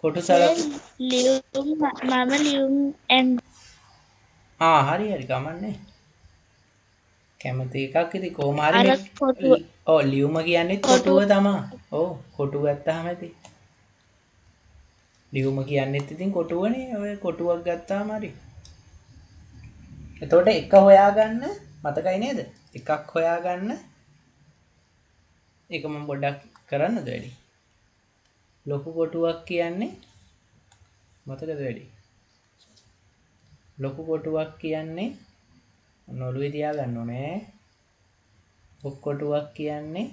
කොටු සලකුණ ලියුම් මම ලියුම් හරි කමන්නේ. කැමති එකක් ඉතින් කොහොම හරි අර මේ කොටුව ඔව් ලියුම කියන්නේ කොටුව තමයි. ඔව් කොටු ගත්තාම ඇති. ලියුම කියන්නේත් ඉතින් කොටුවනේ. ඔය කොටුවක් ගත්තාම හරි. එතකොට එක හොයාගන්න මතකයි නේද? එකක් හොයාගන්න. ඒක මම පොඩ්ඩක් කරන්නද වැඩි? ලොකු කොටුවක් කියන්නේ මතකද වැඩි? ලොකු කොටුවක් කියන්නේ ඔළුවේ තියාගන්න ඕනේ. ලොකු කොටුවක් කියන්නේ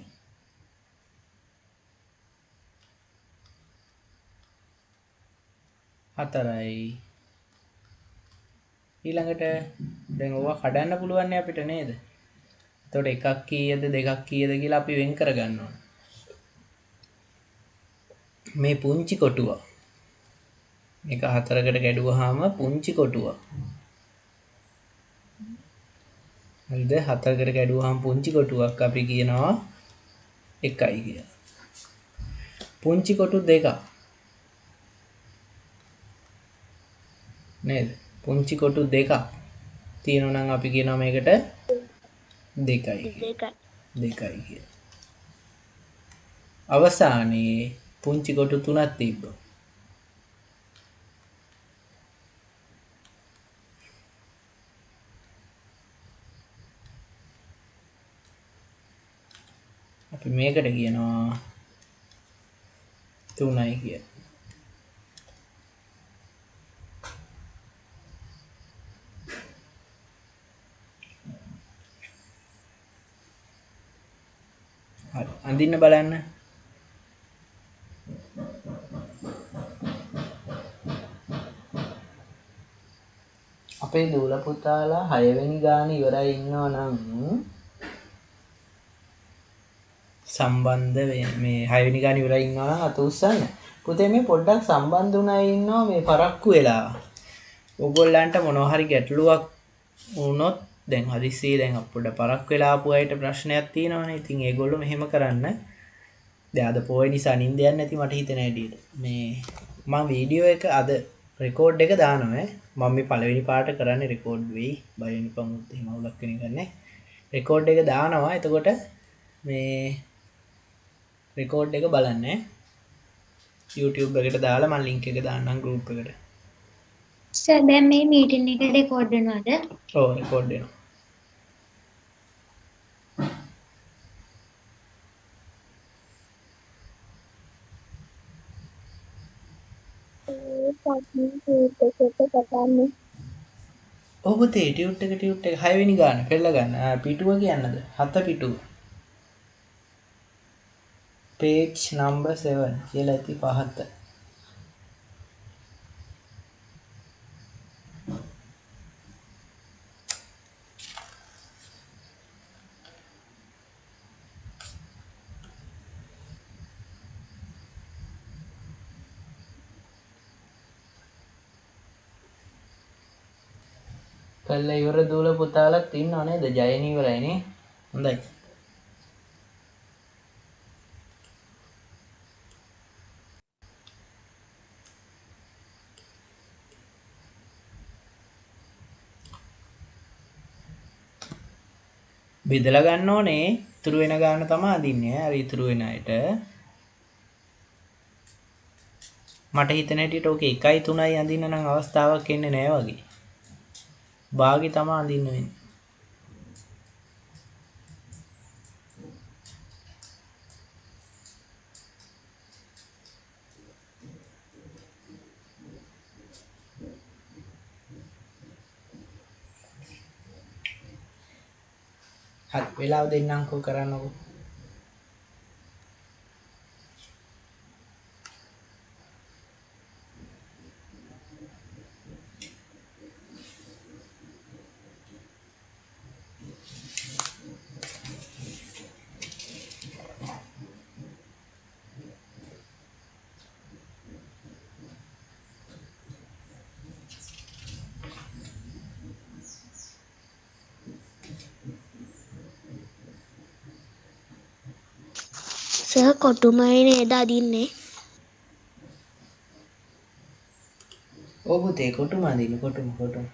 හතරයි. ඊළඟට දැන් ඕවා කඩන්න පුළුවන් නේ අපිට නේද? එතකොට එකක් කීයද දෙකක් කීයද කියලා අපි වෙන් කරගන්න ඕන. මේ පුංචි කොටුව. මේක 4කට කැඩුවාම පුංචි කොටුව. හරිද? 4කට කැඩුවාම පුංචි කොටුවක් අපි කියනවා 1යි කියලා. පුංචි කොටු දෙකක්. නේද? පුංචි කොටු දෙකක් තියෙනවා නම් අපි කියනවා මේකට 2යි කියලා. 2යි කියලා. අවසානයේ පුංචි කොටු 3ක් තිබ්බා. අපි මේකට කියනවා 3යි කියලා. හරි අඳින්න බලන්න. අපේ දූල පුතාලා 6 වෙනි ගාන ඉවරයි ඉන්නවා නම් සම්බන්ධ මේ 6 වෙනි ගාන ඉවරයි ඉන්නවා නම් අත උස්සන්න. පුතේ මේ පොඩ්ඩක් සම්බන්ධ වුණා ඉන්නවා මේ පරක්කු වෙලා. ඔයගොල්ලන්ට මොනවා හරි ගැටලුවක් වුණොත් දැන් හදිස්සියේ දැන් අපුඩ පරක් වෙලා ආපු අයට ප්‍රශ්නයක් තියෙනවනේ. ඉතින් ඒගොල්ලෝ මෙහෙම කරන්න. දැන් අද පොය නිසා නිින්දයක් නැති මට හිතෙන හැටියට. මේ මම වීඩියෝ එක අද රෙකෝඩ් එක දානවා. මම මේ පළවෙනි පාට කරන්නේ රෙකෝඩ් වෙයි. බය වෙනකම් එහෙම අවුලක් වෙන එක නැහැ. රෙකෝඩ් එක දානවා. එතකොට මේ රෙකෝඩ් එක බලන්න YouTube එකට දාලා මම link එක දාන්නම් group එකට. සර් දැන් මේ මීටින් එක රෙකෝඩ් වෙනවද? ඔව් රෙකෝඩ් වෙනවා. ඒ පස්සේ ටීට් එකට ගන්න. ඔව් පුතේ ටියුට් එක 6 වෙනි ගාන පෙළ ගන්න. පිටුව කියන්නද? 7 පිටුව. page number 7 කියලා ඇති පහත. කල්ලා ඉවර දූල පුතාලත් ඉන්නව නේද? ජයන ඉවරයි නේ. හොඳයි. බෙදලා ගන්න ඕනේ. ඉතුරු වෙන ගාන තමයි අදින්නේ. අර ඉතුරු වෙන අයට. මට හිතෙන හැටියට ඕකේ 1යි 3යි අඳින්න නම් අවස්ථාවක් එන්නේ නැහැ වගේ. භාගි තමයි අඳින්න වෙන්නේ. හරි වෙලාව දෙන්නම්කෝ කරන්නකෝ. සර් කොටුමයි නේද අදින්නේ? ඔව් පුතේ කොටුම අදින්න කොටුම.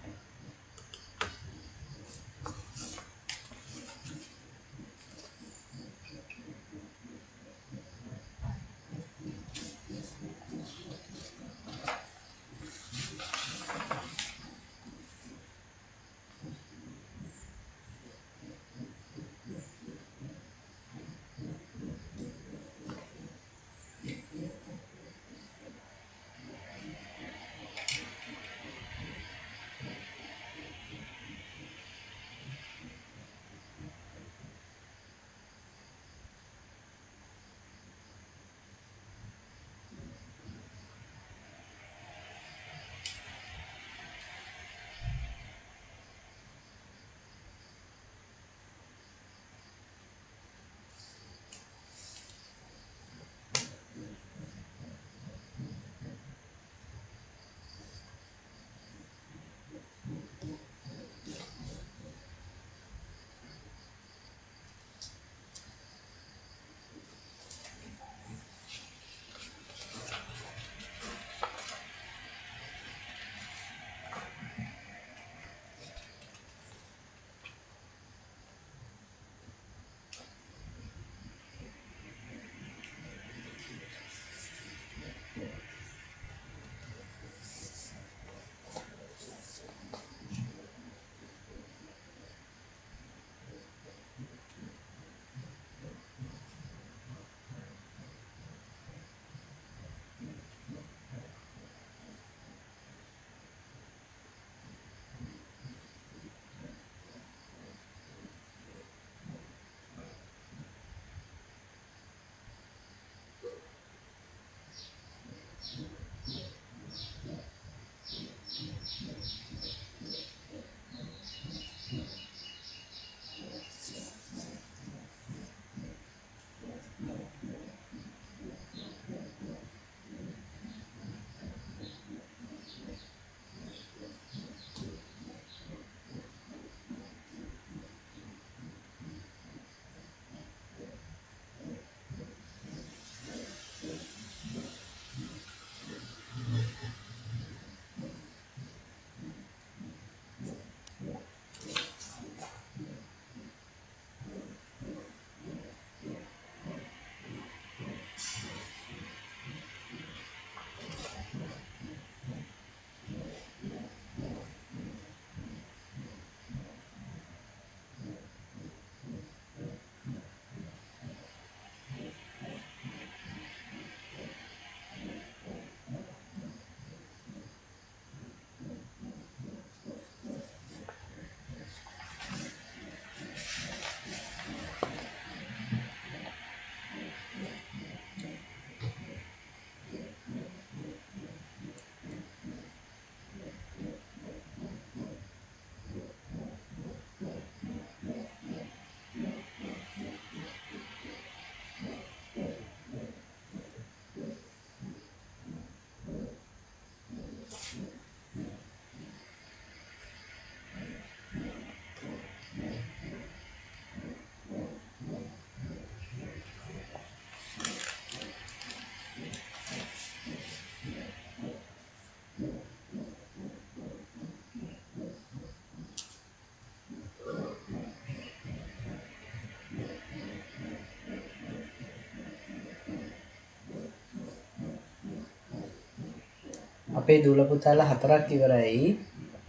අපේ දූල පුතාලා 4ක් ඉවරයි.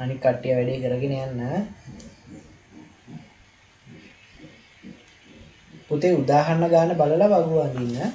අනික කට්ටිය වැඩේ කරගෙන යන්න. පුතේ උදාහරණ ගාන බලලා වගු අඳින්න.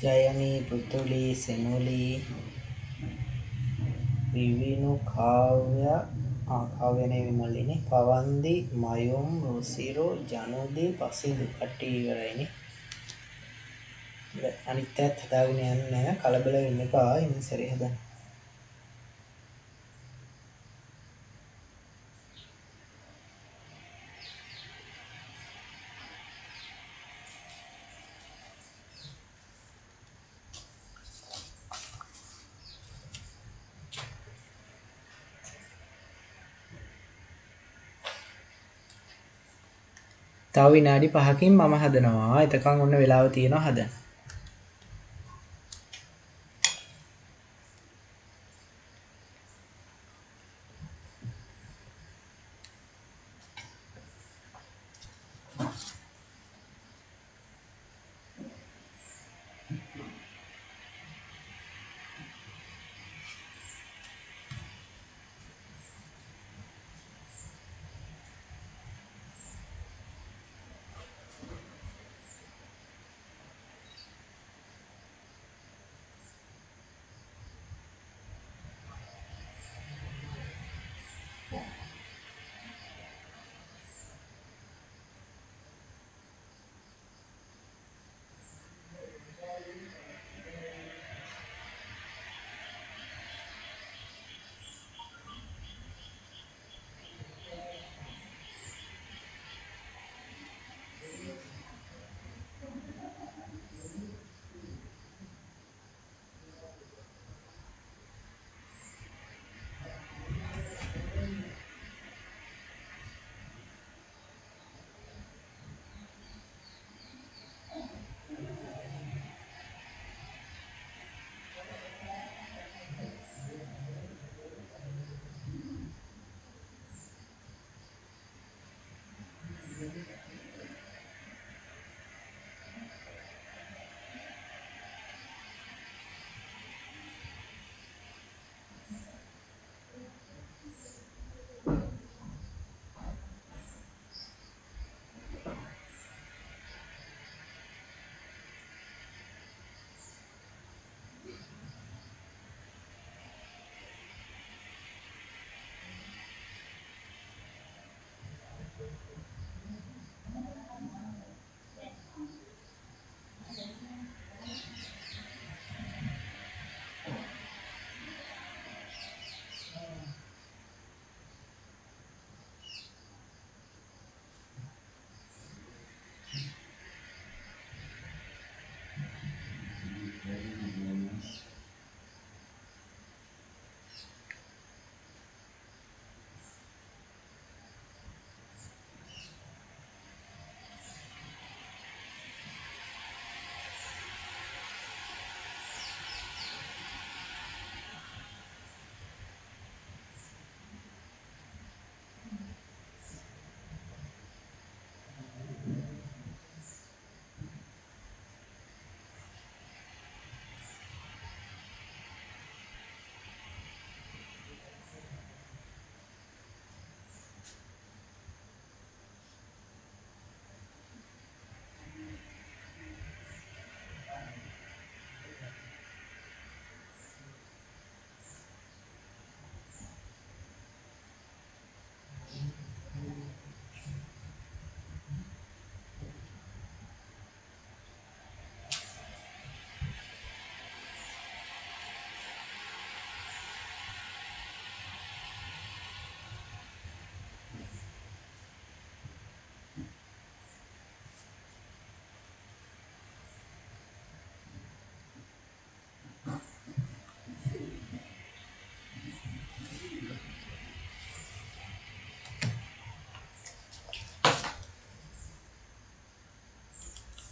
ජයනී පුතුලි සෙනුලි විවිනු කාව්‍ය විමලිනේ පවන්දි මයුම් රුසිරෝ ජනුදි පසිදු කට්ටිය ඉවරයිනේ. අනිත් අයත් හදාගෙන යන්න කලබල වෙන්න එපා. ඉන්න සැරේ හදන්න. තව විනාඩි 5කින් මම හදනවා. එතකන් ඔන්න වෙලාව තියෙනවා හදන්න.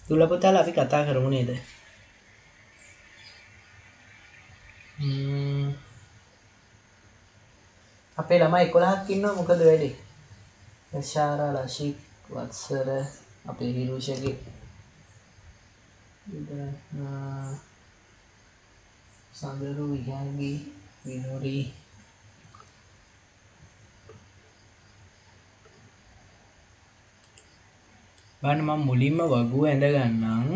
දුල පුතාලා අපි කතා කරමු නේද? අපේ ළමයි 11ක් ඉන්නවා මොකද වෙන්නේ? යශාරා ලශික් වත්සර අපේ හිරුෂගේ සඳරු විහාගී විනෝරි බලන්න මම මුලින්ම වගුව ඇඳ ගන්නම්.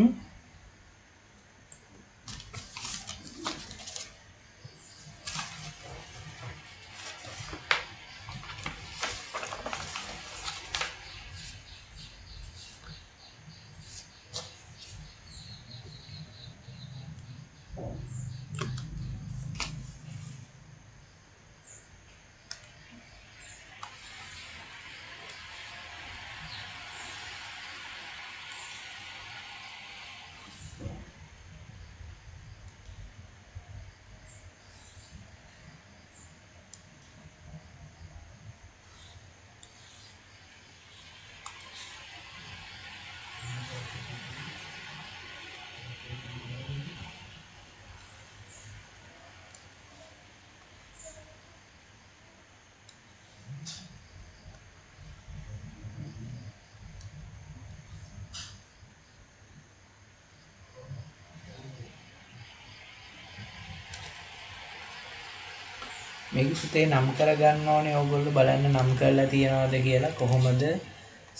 මේක පුතේ නම් කරගන්න ඕනේ. ඕගොල්ලෝ බලන්න නම් කරලා තියනවද කියලා. කොහොමද?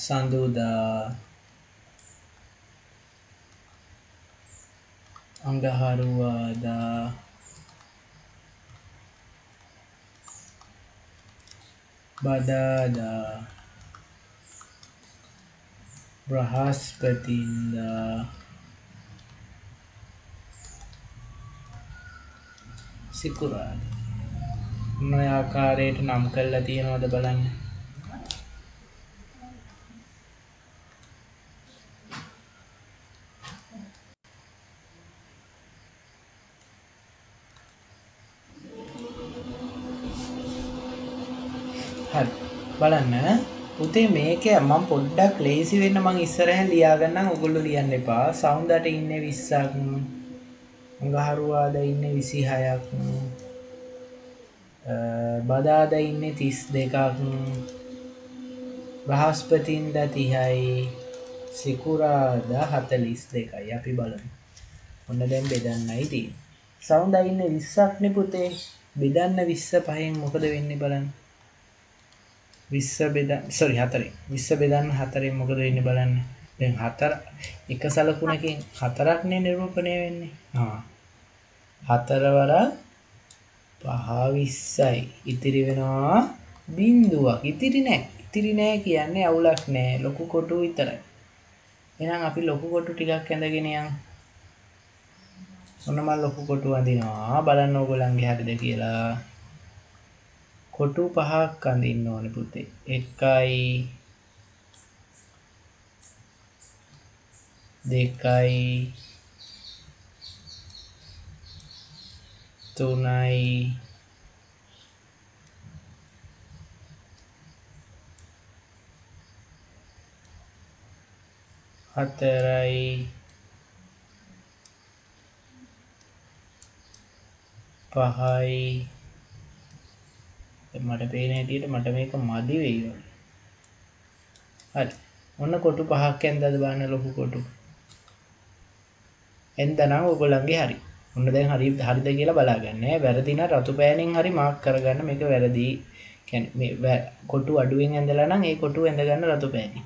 සඳුදා, අඟහරුවාදා, බදාදා, බ්‍රහස්පතින්දා, සිකුරාදා. මොන ආකාරයට නම් කරලා තියනවද බලන්න. හරි. බලන්න. පුතේ මේක මම පොඩ්ඩක් ලේසි වෙන්න මම ඉස්සරහෙන් ලියා ගන්නම්. ඔයගොල්ලෝ ලියන්න එපා. සවුන්දට ඉන්නේ 20ක්. අඟහරුවාදා ඉන්නේ 26ක්. බදාදා ඉන්නේ 32ක්. බ්‍රහස්පතින්දා 30යි. සිකුරාදා 42යි. අපි බලමු. ඔන්න දැන් බෙදන්නයි තියෙන්නේ. සවුන්දා ඉන්නේ 20ක් නේ පුතේ. බෙදන්න 20 පහෙන් මොකද වෙන්නේ බලන්න. 20 බෙදන්න 20 බෙදන්න 4න් මොකද වෙන්නේ බලන්න. දැන් 4 එක සලකුණකින් 4ක් නේ නිරූපණය වෙන්නේ. 4 වරක් 5 20යි. ඉතිරි වෙනවා බිංදුවක්. ඉතිරි නෑ කියන්නේ අවුලක් නෑ. ලොකු කොටු විතරයි. එහෙනම් අපි ලොකු කොටු ටිකක් ඇඳගෙන යමු. ඔන්න මම ලොකු කොටු අඳිනවා. බලන්න ඕගොල්ලන්ගේ හරිද කියලා. කොටු 5ක් අඳින්න ඕනේ පුතේ. 1යි 2යි 3යි 4යි 5යි. මට පේන හැටියට මට මේක මදි වෙයි වගේ. හරි. ඔන්න කොටු 5ක් ඇඳලා බලන්න ලොකු කොටු. එන්දනම් ඔයගොල්ලන්ගේ හරි. ඔන්න දැන් හරිද කියලා බලාගන්න. වැරදි නම් රතු පෑනෙන් හරි මාක් කරගන්න මේක වැරදි. කියන්නේ මේ කොටු අඩුවෙන් ඇඳලා නම් ඒ කොටු ඇඳ ගන්න රතු පෑනෙන්.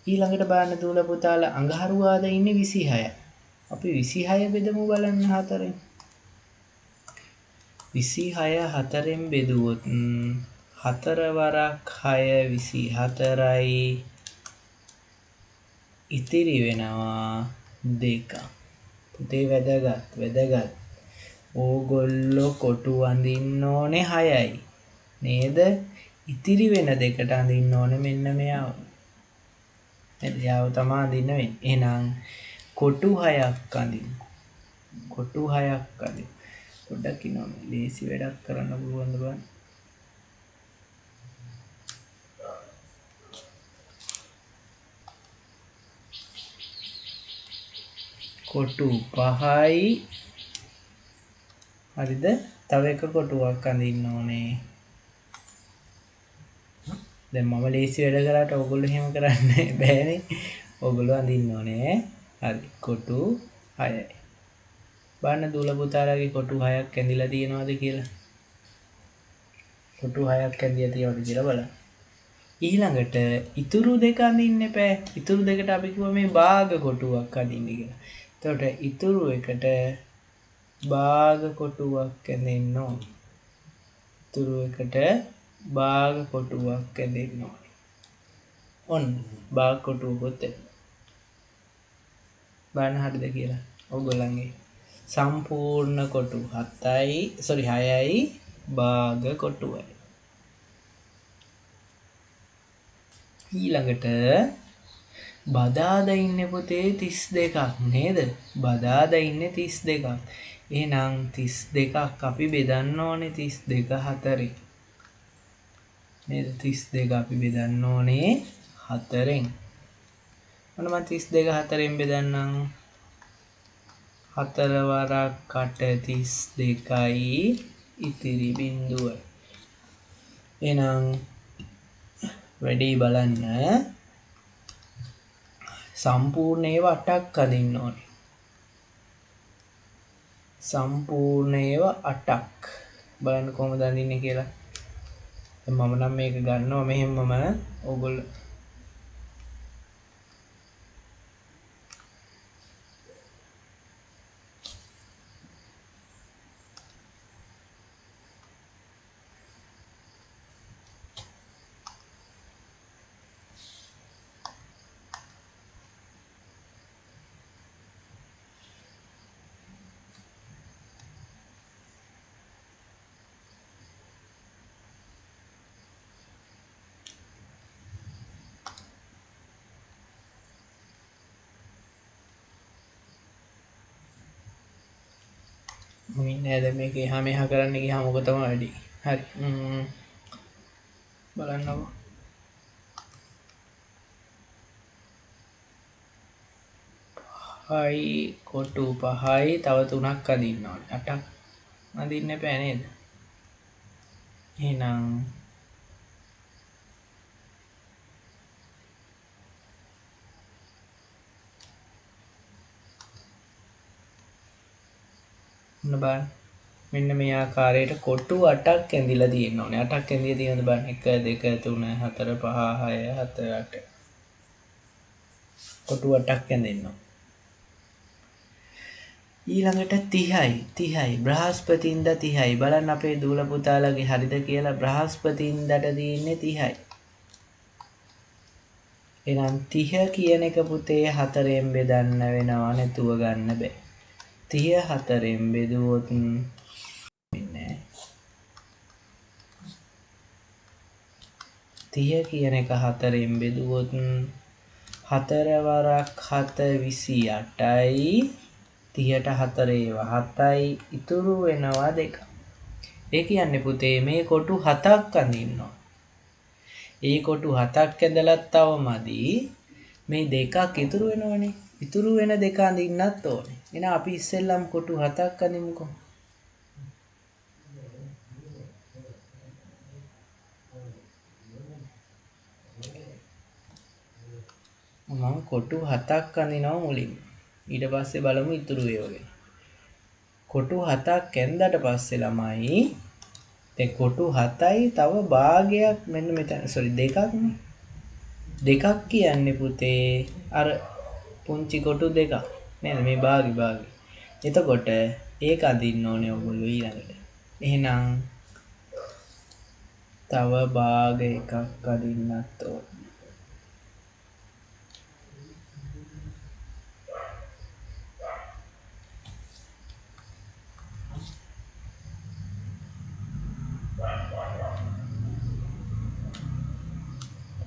ඊළඟට බලන්න දූල පුතාලා අඟහරුවාදා ඉන්නේ 26. අපි 26 බෙදමු බලන්න 4ෙන්. 26 4ෙන් බෙදුවොත් 4 වරක් 6 24යි. ඉතිරි වෙනවා 2ක්. පුතේ වැදගත්. ඕගොල්ලෝ කොටු අඳින්න ඕනේ 6යි. නේද? ඉතිරි වෙන දෙකට අඳින්න ඕනේ මෙන්න මෙයාව. එයාව තමයි අඳින්න වෙන්නේ. එහෙනම් කොටු 6ක් අඳින්න. පොඩ්ඩක් ඉන්නවා. ලේසි වැඩක් කරන්න පුළුවන් ද බලන්න. කොටු 5යි හරිද? තව එක කොටුවක් අඳින්න ඕනේ. දැන් මම ලේසි වැඩ කරාට ඕගොල්ලෝ එහෙම කරන්න බෑනේ. ඕගොල්ලෝ අඳින්න ඕනේ. හරි. කොටු 6යි. බලන්න දුල පුතාලාගේ කොටු 6ක් ඇඳිලා තියෙනවද කියලා. කොටු 6ක් ඇඳිලා තියෙනවද කියලා බලන්න. ඊළඟට ඉතුරු දෙක අඳින්න එපා. ඉතුරු දෙකට අපි කිව්වා මේ භාග කොටුවක් අඳින්න කියලා. එතකොට ඉතුරු එකට භාග කොටුවක් ඇඳෙන්න ඕනේ. ඉතුරු එකට භාග කොටුවක් ඇඳෙන්න ඕනේ. ඔන්න භාග කොටුවකුත් බලන්න හරිද කියලා. ඔයගොල්ලන්ගේ සම්පූර්ණ කොටු 6යි භාග කොටුවයි. ඊළඟට බදාදා ඉන්නේ පුතේ 32ක් නේද? බදාදා ඉන්නේ 32ක්. එහෙනම් 32ක් අපි බෙදන්න ඕනේ 32 4ෙන්. නේද? 32 අපි බෙදන්න ඕනේ 4ෙන්. මොන මම 32 4ෙන් බෙදන්නම්. 4 වරක් 8 32යි ඉතිරි බිඳුවයි. එහෙනම් වැඩි බලන්න සම්පූර්ණ ඒවා 8ක් අදින්න ඕනේ. සම්පූර්ණ ඒවා 8ක්. බලන්න කොහොමද අදින්නේ කියලා. දැන් මම නම් මේක ගන්නවා මෙහෙමම ඕගොල්ලෝ ඉන්නේ දැන් මේක එහා මෙහා කරන්න ගියාම මොකද තමයි වැඩි. හරි. බලන්නකෝ. හයි කොටු 5යි තව 3ක් අදින්න ඕනේ. 8ක් අදින්න එපා නේද? එහෙනම් මොන බලන්න. මෙන්න මේ ආකාරයට කොටු 8ක් ඇඳිලා තියෙන්න ඕනේ. 8ක් ඇඳිලා තියෙනවද බලන්න. 1 2 3 4 5 6 7 8. කොටු 8ක් ඇඳෙන්න ඕනේ. ඊළඟට 30යි බ්‍රහස්පතින්දා 30යි. බලන්න අපේ දූල පුතාලගේ හරිද කියලා. බ්‍රහස්පතින්දාට තියෙන්නේ 30යි. එහෙනම් 30 කියන එක පුතේ 4ෙන් බෙදන්න වෙනවා නැතුව ගන්න බෑ. 30 4ෙන් බෙදුවොත් ඉන්නේ 30 කියන එක 4ෙන් බෙදුවොත් 4 වරක් 7 28යි 30ට 4 ඒවා 7යි ඉතුරු වෙනවා 2. ඒ කියන්නේ පුතේ මේ කොටු 7ක් අඳින්න ඕන. ඒ කොටු 7ක් ඇඳලත් තවමදි. මේ දෙකක් ඉතුරු වෙනවනේ. ඉතුරු වෙන දෙක අඳින්නත් ඕනේ. එහෙනම් අපි ඉස්සෙල්ලම කොටු 7ක් අඳිමුකෝ. මම කොටු 7ක් අඳිනවා මුලින්ම. ඊට පස්සේ බලමු ඉතුරු ඒවා ගැන. කොටු 7ක් ඇඳලා පස්සේ ළමයි දැන් කොටු 7යි තව භාගයක් මෙන්න මෙතන දෙකක්නේ. දෙකක් කියන්නේ පුතේ අර පුංචි කොටු දෙකක් නේද මේ භාගි. එතකොට ඒක අදින්න ඕනේ ඔයගොල්ලෝ ඊළඟට. එහෙනම් තව භාග එකක් අදින්නත් ඕනේ.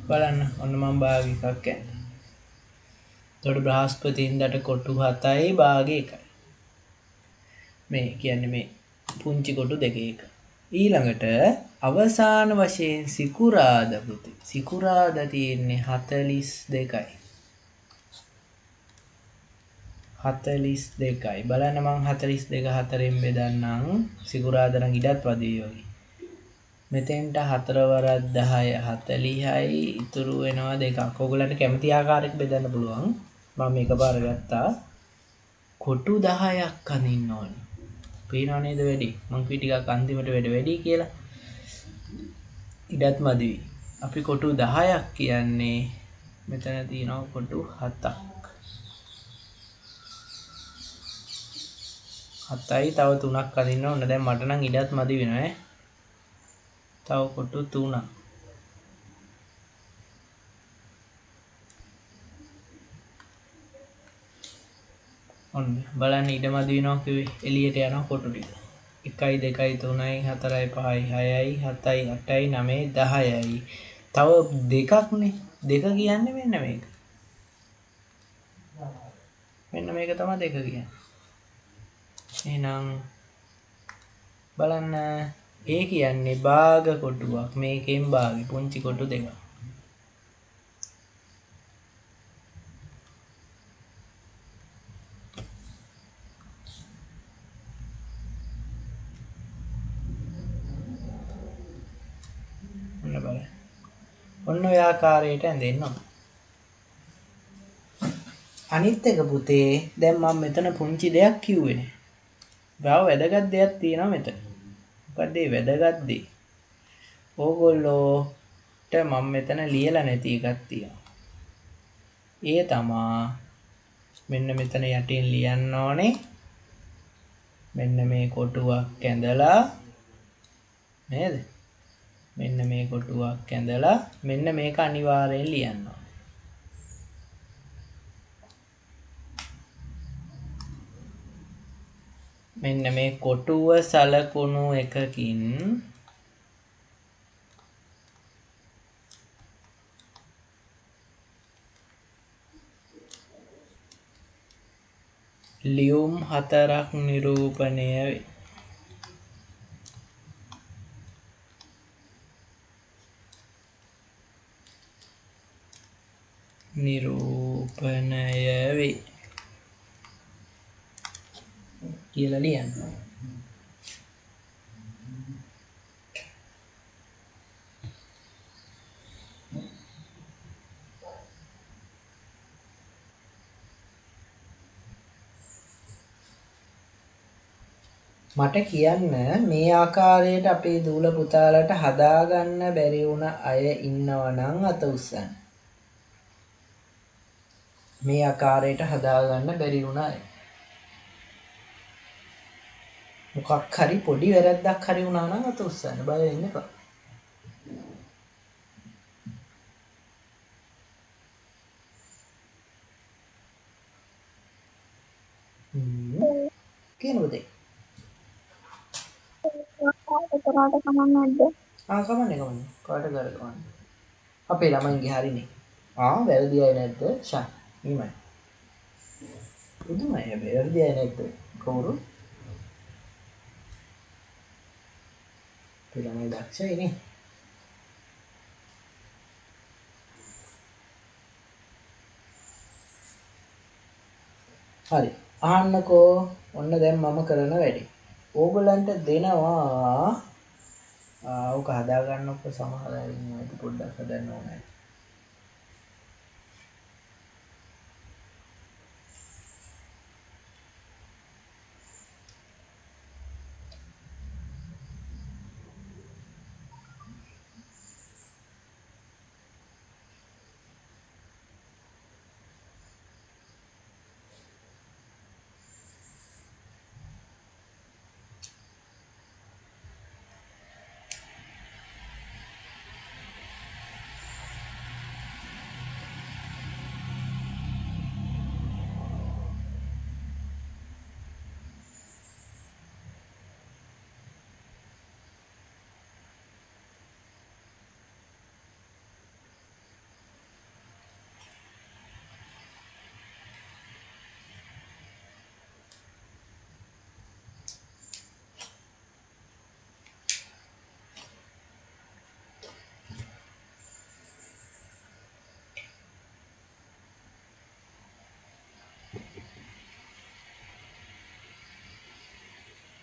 බලන්න ඔන්න මම භාග එකක් ඇන්ද. එතකොට බ්‍රහස්පතින්දාට කොටු 7යි භාග 1යි. මේ කියන්නේ මේ පුංචි කොටු දෙක එක. ඊළඟට අවසාන වශයෙන් සිකුරාදා පුතේ. සිකුරාදා තියෙන්නේ 42යි. 42යි. බලන්න මං 42 4න් බෙදන්නම්. සිකුරාදා නම් ඉඩත් වදියි වගේ. මෙතෙන්ට 4 වරක් 10 40යි. ඉතුරු වෙනවා 2ක්. ඔයගොල්ලන්ට කැමති ආකාරයක බෙදන්න පුළුවන්. මම එකපාර ගත්තා. කොටු 10ක් අඳින්න ඕනේ. පේනව නේද වැඩි? මං කී ටිකක් අන්තිමට වැඩි කියලා. ඉඩත් මදිවි. අපි කොටු 10ක් කියන්නේ මෙතන තියෙනවා කොටු 7ක්. 7යි තව 3ක් අදින්න ඕන. දැන් මට නම් ඉඩත් මදි වෙනවා ඈ. තව කොටු 3ක්. ඔන්න බලන්න ඉඩ මදි වෙනවා කිව්වේ. එළියට යනවා කොටු ටික. 1යි 2යි 3යි 4යි 5යි 6යි 7යි 8යි 9යි 10යි. තව දෙකක්නේ. දෙක කියන්නේ මෙන්න මේක. මෙන්න මේක තමයි දෙක කියන්නේ. එහෙනම් බලන්න ඒ කියන්නේ භාග කොටුවක්. මේකෙන් භාගෙ පුංචි කොටු දෙකක්. ඔන්න බලන්න. ඔන්න ඔය ආකාරයට ඇඳෙන්න ඕන. අනිත් එක පුතේ දැන් මම මෙතන පුංචි දෙයක් කිව්වේ නේ. ගාව වැදගත් දෙයක් තියෙනවා මෙතන. මොකද ඒ වැදගත් දේ? ඕගොල්ලෝට මම මෙතන ලියලා නැති එකක් තියෙනවා. ඒ තමා මෙන්න මෙතන යටින් ලියන්න ඕනේ. මෙන්න මේ කොටුවක් ඇඳලා නේද? මෙන්න මේ කොටුවක් ඇඳලා මෙන්න මේක අනිවාර්යෙන් ලියන්න ඕනේ. මෙන්න මේ කොටුව සලකුණු එකකින් ලියුම් 4ක් නිරූපණය වේ. කියලා ලියන්න. මට කියන්න මේ ආකාරයට අපේ දූල පුතාලට හදාගන්න බැරි වුණ අය ඉන්නවනම් අත උස්සන්න. මේ ආකාරයට හදාගන්න බැරි වුණ අය. මොකක් හරි පොඩි වැරද්දක් හරි වුණා නම් අත උස්සන්න. බය වෙන්න එපා. කියනොද? ඒතරාට කමක් නැද්ද? කමන්නේ. කාට කරකවන්නේ. අපේ ළමයින්ගේ හරිනේ. වැරදි අය නැද්ද? ෂා. නිමයි. පුදුමයි හැබැයි වැරදි අය නැද්ද? කවුරු? අපේ ළමයි දක්ෂයි නේ. හරි. අහන්නකෝ ඔන්න දැන් මම කරන වැඩේ. ඕගොල්ලන්ට දෙනවා ඕක හදාගන්නකො සමහර අය ඉන්නවා. ඒක පොඩ්ඩක් හදන්න ඕනේ.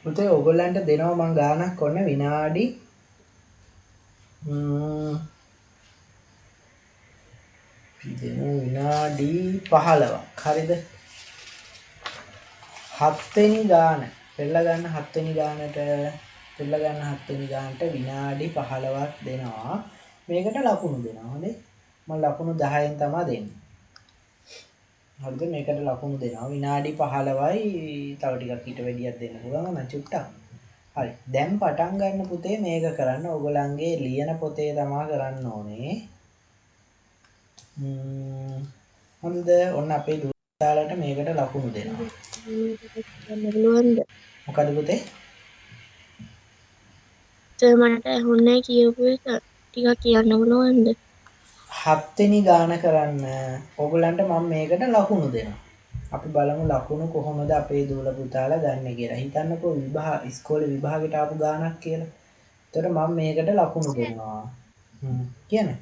පුතේ ඔයගොල්ලන්ට දෙනවා මං ගානක් ඔන්න විනාඩි විනාඩි 15ක් හරිද? 7 වෙනි ගාන පෙළ ගන්න 7 වෙනි ගානට විනාඩි 15ක් දෙනවා. මේකට ලකුණු දෙනවා. හොඳේ. මම ලකුණු 10න් තමයි දෙන්නේ. හරිද? මේකට ලකුණු දෙනවා. විනාඩි 15යි තව ටිකක් ඊට වැඩියක් දෙන්න පුළුවන් නම් චුට්ටක්. හරි. දැන් පටන් ගන්න පුතේ මේක කරන්න. ඔයගලන්ගේ ලියන පොතේ තමයි කරන්න ඕනේ. හොඳද? ඔන්න අපේ දුරාලට මේකට ලකුණු දෙනවා. පුළුවන්ද? මොකද පුතේ? මට ඇහුන්නේ කියපු එක ටිකක් කියන්න පුළුවන්ද? 7 වෙනි ගාන කරන්න ඔයගලන්ට මම මේකට ලකුණු දෙනවා. අපි බලමු ලකුණු කොහොමද අපේ දූල පුතාලා ගන්න කියලා. හිතන්නකෝ ඉස්කෝලේ විභාගයට ආපු ගානක් කියලා. එතකොට මම මේකට ලකුණු දෙනවා. කියන්නේ.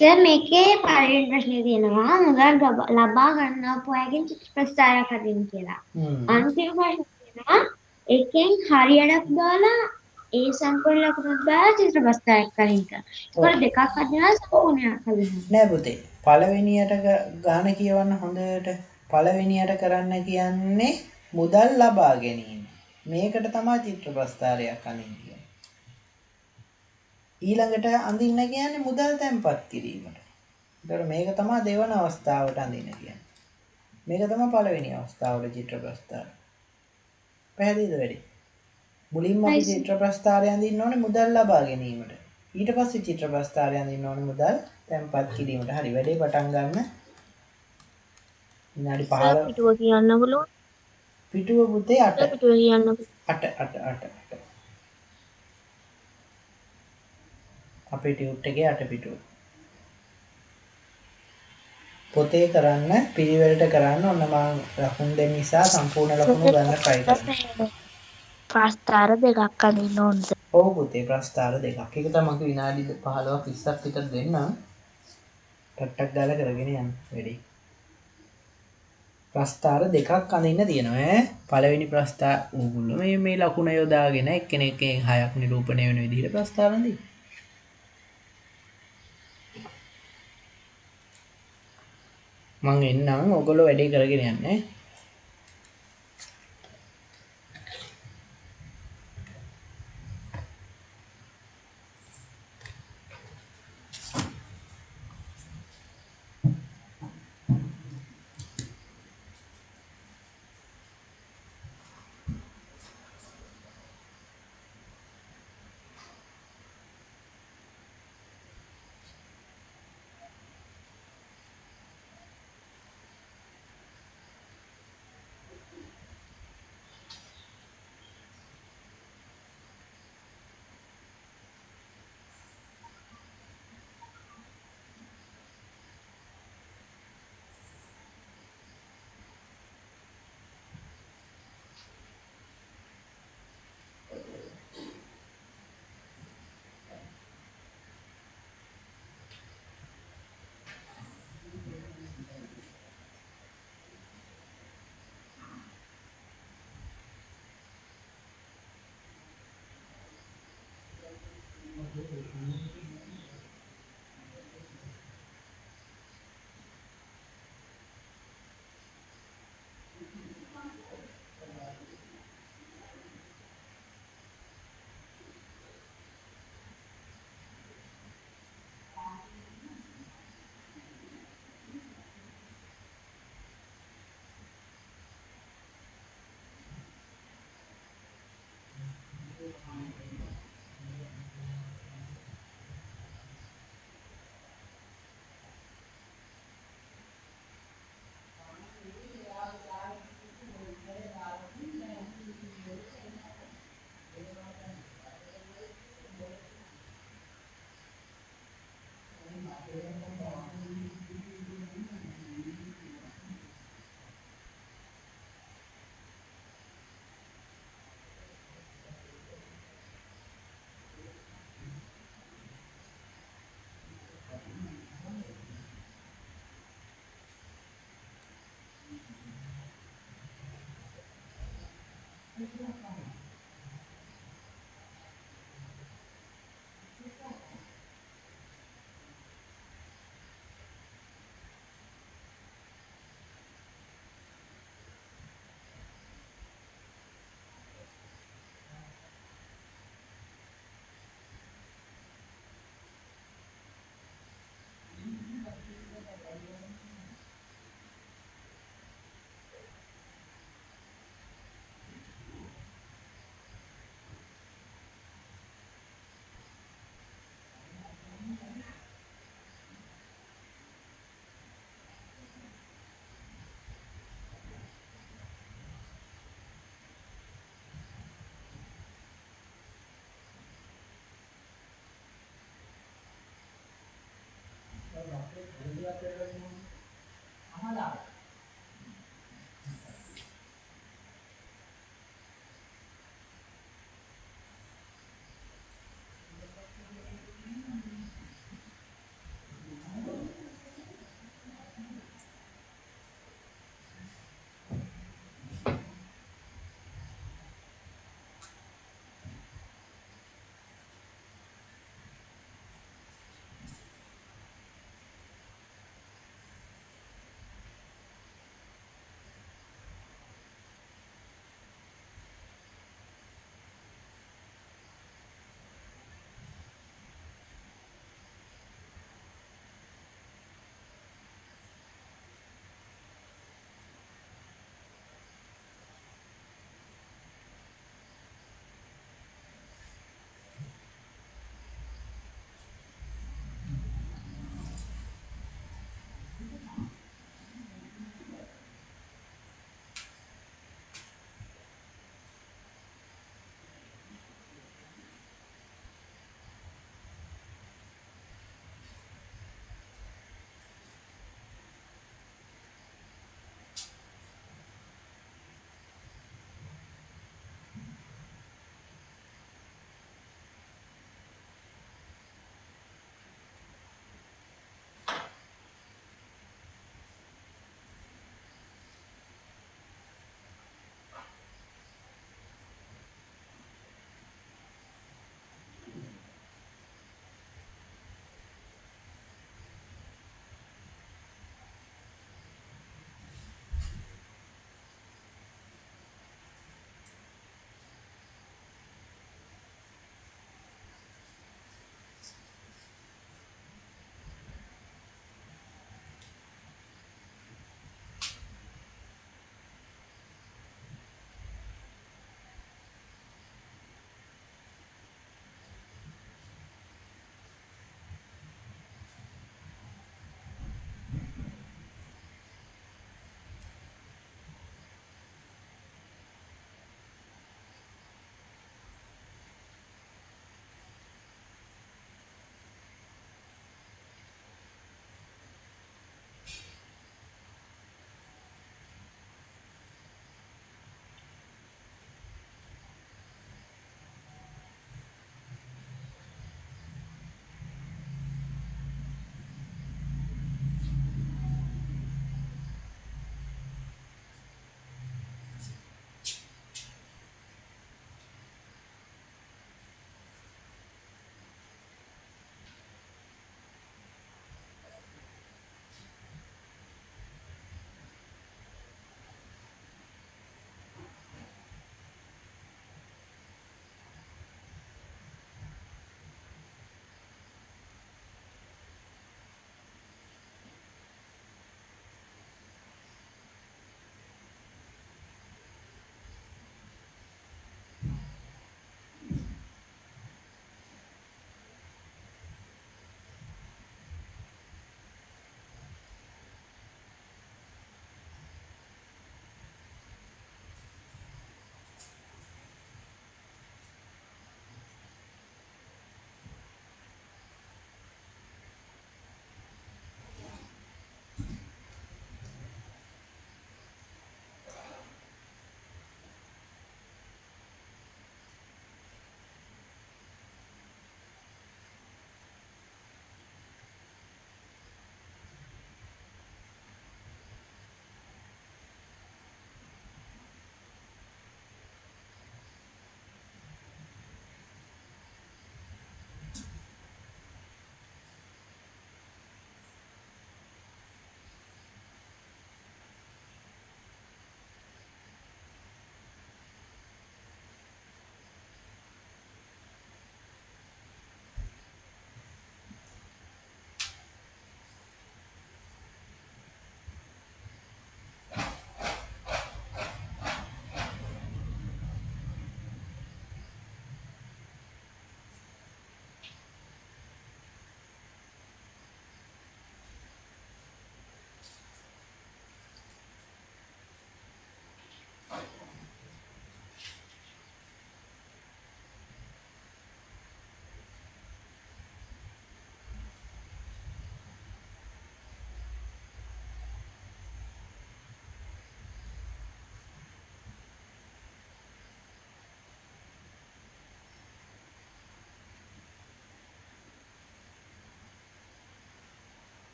දැන් මේකේ පළවෙනි ප්‍රශ්නේ තියෙනවා මුදල් ලබා ගන්නා අයගෙන් චිත්‍ර ප්‍රස්තාරයක් හදින්න කියලා. අන්තිම ප්‍රශ්නේ තියෙනවා එකෙන් හරියටක් දාලා ඒ සම්පූර්ණ ලකුණුත් දාලා චිත්‍ර ප්‍රස්තාරයක් හදින්න කියලා. ඒකට දෙකක් හදිනවා සම්පූර්ණයක් හදිනවා. නෑ පුතේ. පළවෙනියට ගාන කියවන්න හොඳට. පළවෙනියට කරන්න කියන්නේ මුදල් ලබා ගැනීම. මේකට තමයි චිත්‍ර ප්‍රස්තාරයක් අඳින්න කියන්නේ. ඊළඟට අඳින්න කියන්නේ මුදල් තැන්පත් කිරීමට. ඒතකොට මේක තමයි දෙවන අවස්ථාවට අඳින්න කියන්නේ. මේක තමයි පළවෙනි අවස්ථාවට චිත්‍ර ප්‍රස්තාරය. පැහැදිලිද වැඩි? මුලින්ම අපි චිත්‍ර ප්‍රස්තාරය අඳින්න ඕනේ මුදල් ලබා ගැනීමට. ඊට පස්සේ චිත්‍ර ප්‍රස්තාරය අඳින්න ඕනේ මුදල් තැන්පත් කිරීමට. හරි වැඩේ පටන් ගන්න. විනාඩි 15 පිටුව කියන්න පුළුවන්. පිටුව පුතේ 8 පිටුව කියන්න 8 අපේ ටියුට් එකේ 8 පිටුව. පොතේ කරන්න පිළිවෙලට කරන්න ඔන්න මම ලකුණු දෙන්න නිසා සම්පූර්ණ ලකුණු ගන්න try කරන්න. ප්‍රස්තාර දෙකක් අඳින්න ඕනද? ඔව් පුතේ ප්‍රස්තාර දෙකක්. ඒක තමයි මම විනාඩි 15ක් 20ක් විතර දෙන්නම්. ටක් දාලා කරගෙන යන්න වැඩි. ප්‍රස්තාර දෙකක් අඳින්න තියෙනවා ඈ. පළවෙනි ප්‍රස්තාර ඕගොල්ලෝ මේ ලකුණ යොදාගෙන එක්කෙනෙක්ගෙන් 6ක් නිරූපණය වෙන විදිහට ප්‍රස්තාර අඳින්න. මං එන්නම් ඔයගොල්ලෝ වැඩේ කරගෙන යන්න ඈ.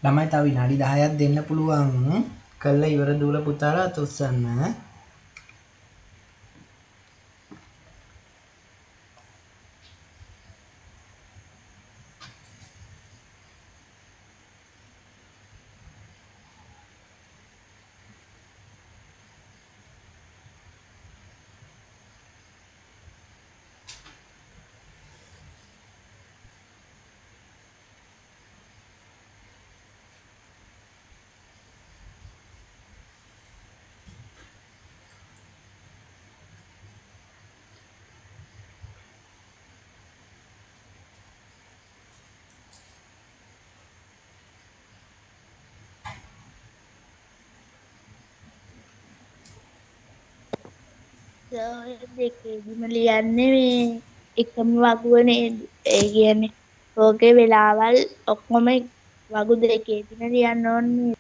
ළමයි තව විනාඩි 10ක් දෙන්න පුළුවන්. කළා ඉවර දූල පුතාලා තුස්සන්න. ඔය දෙකේදිම ලියන්නේ මේ එකම වගුවනේ. ඒ කියන්නේ ඕකේ වෙලාවල් ඔක්කොම වගු දෙකේදිම ලියන්න ඕනේ.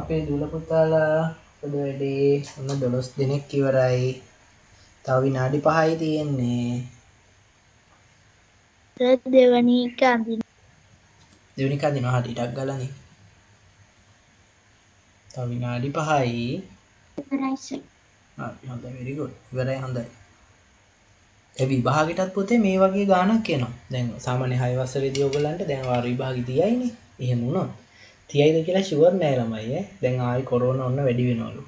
අපේ දූල පුතාලා පොඩ වැඩේ ඔන්න 12 දිනක් ඉවරයි. තව විනාඩි 5යි තියෙන්නේ. දෙවනි එක අඳින්න. දෙවෙනි එක අදිනවා හරි ටක් ගාලානේ. තව විනාඩි 5යි. ඉවරයි සර්. හරි හොඳයි very good. ඉවරයි හොඳයි. ඒ විභාගෙටත් පුතේ මේ වගේ ගාණක් එනවා. දැන් සාමාන්‍ය 6 වසරේදී ඔයගොල්ලන්ට දැන් වාර විභාගෙ 30යිනේ. එහෙම වුණොත් 30යිද කියලා ෂුවර් නෑ ළමයි ඈ. දැන් ආයි කොරෝනා ඔන්න වැඩි වෙනවලු.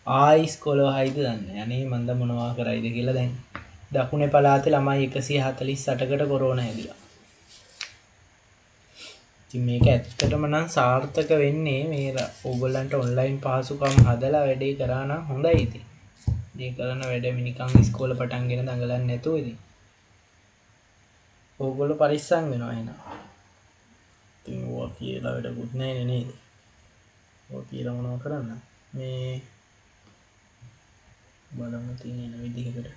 ආයි ඉස්කෝල වහයිද දන්නේ. අනේ මන්ද මොනවා කරයිද කියලා දැන් දකුණේ පළාතේ ළමයි 148කට කොරෝනා හැදිලා. ඉතින් මේක ඇත්තටම නම් සාර්ථක වෙන්නේ මේ ඕගොල්ලන්ට ඔන්ලයින් පහසුකම් හදලා වැඩේ කරා නම් හොඳයි ඉතින්. මේ කරන වැඩ නිකන් ඉස්කෝල පටන් ගෙන දඟලන්නේ නැතුව ඉතින්. ඕගොල්ලෝ පරිස්සම් වෙනවා එහෙනම්. ඉතින් ඕවා කියලා වැඩකුත් නැහැ නේද? ඕවා කියලා මොනව කරන්න? මේ බලමු තියෙන විදිහකට.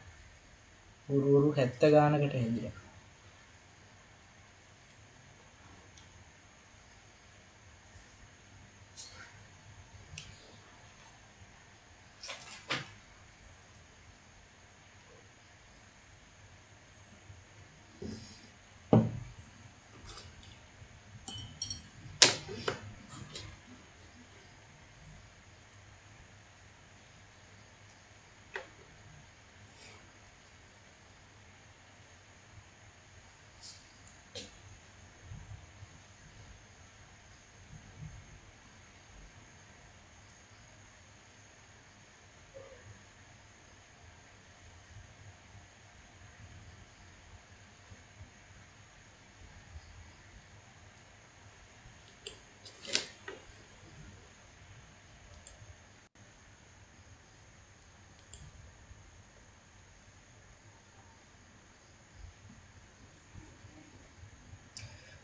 උරුවරු 70 ගානකට හැදිලා.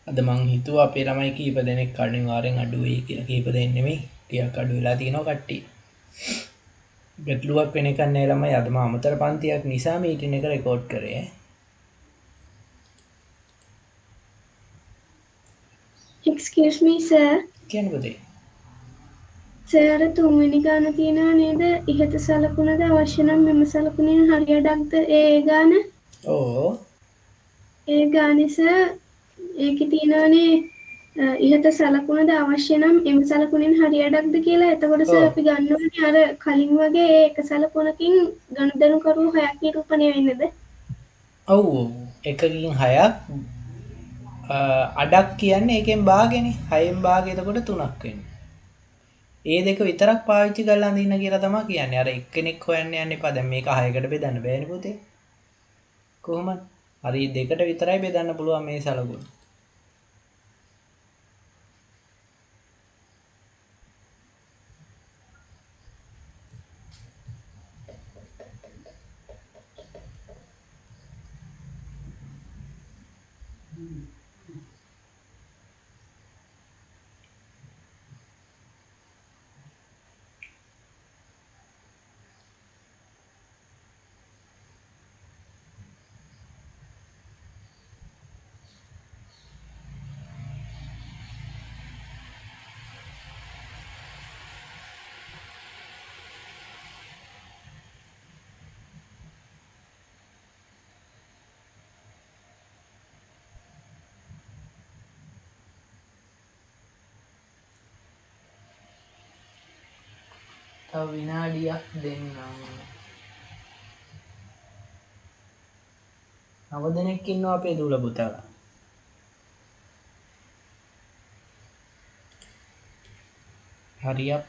අද මං හිතුවා අපේ ළමයි කීප දෙනෙක් අනිවාර්යෙන් අඩු වෙයි කියලා. කීප දෙනෙක් නෙමෙයි, ටිකක් අඩු වෙලා තියෙනවා කට්ටිය. ගැටලුවක් වෙන එකක් නෑ ළමයි. අද මම අමතර පන්තියක් නිසා මීටින් එක රෙකෝඩ් කරේ. Excuse me, sir. කියන්න පුතේ. සර් තුන්වෙනි ගාන තියෙනවා නේද? ඉහත සලකුණද අවශ්‍ය නම් මෙම සලකුණෙන් හරියටක්ද ඒ ගාන? ඕ ඒ ගානේ සර් ඒකේ තියෙනවානේ ඉහත සලකුණද අවශ්‍ය නම් එම සලකුණෙන් හරියටක්ද කියලා. එතකොට සර් අපි ගන්නවානේ අර කලින් වගේ ඒ එක සලකුණකින් ගනුදෙනු කරු 6ක් නිරූපණය වෙන්නද? ඔව් එකකින් 6ක් අඩක් කියන්නේ ඒකෙන් භාගනේ. 6න් භාගය එතකොට 3ක් වෙන්නේ. ඒ දෙක විතරක් පාවිච්චි කරලා අඳින්න කියලා තමයි කියන්නේ. අර එක්කෙනෙක් හොයන්න යන්න එපා. දැන් මේක 6කට බෙදන්න බෑනේ පුතේ. කොහොමද? හරි දෙකට විතරයි බෙදන්න පුළුවන් මේ සලකුණ. තව විනාඩියක් දෙන්නම්. 9 දෙනෙක් ඉන්නවා අපේ දූල පුතාලා. හරියප්.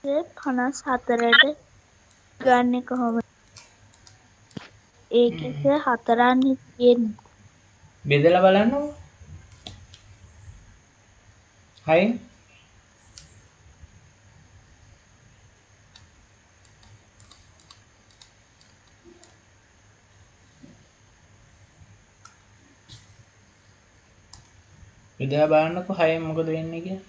ඒ 54ට ගන්නේ කොහොමද? ඒකෙ 4ක් තියෙන්නේ. බෙදලා බලන්නකො. 6න් බෙදලා බලන්නකො 6න් මොකද වෙන්නේ කියලා.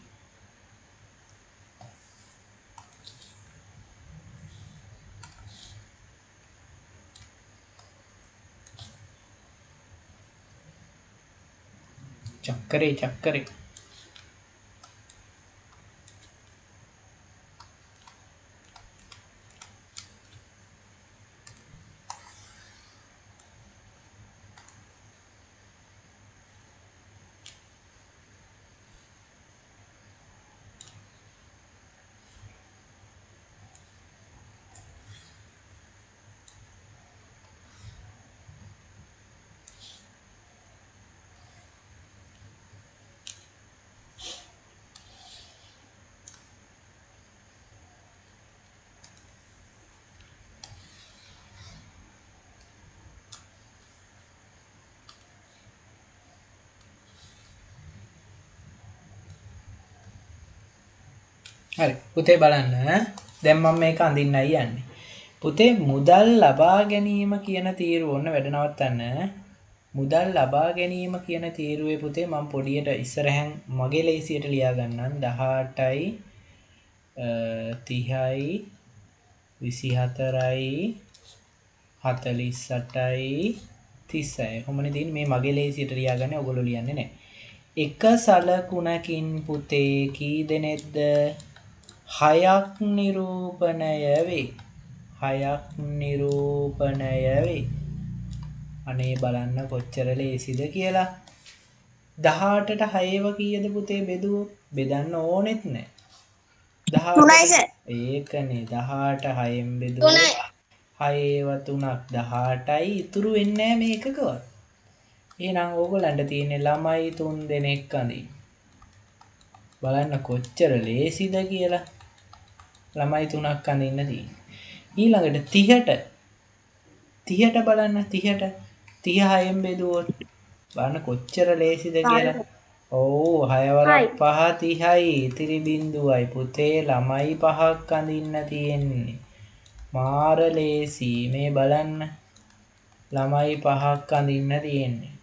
චක්කරේ. හරි පුතේ බලන්න දැන් මම මේක අඳින්නයි යන්නේ. පුතේ මුදල් ලබා ගැනීම කියන තීරුව ඔන්න වැඩ නවත්තන්න. මුදල් ලබා ගැනීම කියන තීරුවේ පුතේ මම පොඩියට ඉස්සරහෙන් මගේ ලේසියට ලියා ගන්නම් 18යි 30යි 24යි 48යි 36යි. කොහොමනේ තියෙන්නේ මේ මගේ ලේසියට ලියාගන්නේ ඔයගොල්ලෝ ලියන්නේ නැහැ. එක සලකුණකින් පුතේ කී දෙනෙක්ද 6ක් නිරූපණය වේ. 6ක් නිරූපණය වේ. අනේ බලන්න කොච්චර ලේසිද කියලා. 18ට 6ව කීයද පුතේ බෙදුවොත් බෙදන්න ඕනෙත් නැහැ. 18 ඒකනේ 18 6ෙන් බෙදුවොත් 6ව 3ක් 18යි ඉතුරු වෙන්නේ නැහැ මේකකවත්. එහෙනම් ඕගොල්ලන්ට තියෙන්නේ ළමයි 3 දෙනෙක් අඳින්න. බලන්න කොච්චර ලේසිද කියලා. ළමයි 3ක් අඳින්න තියෙන්නේ. ඊළඟට 30ට බලන්න 30ට 36න් බෙදුවොත් බලන්න කොච්චර ලේසිද කියලා. ඔව් 6 වරක් 5 30යි ඉතිරි බිඳුවයි පුතේ ළමයි 5ක් අඳින්න තියෙන්නේ. මාර ලේසි මේ බලන්න ළමයි 5ක් අඳින්න තියෙන්නේ.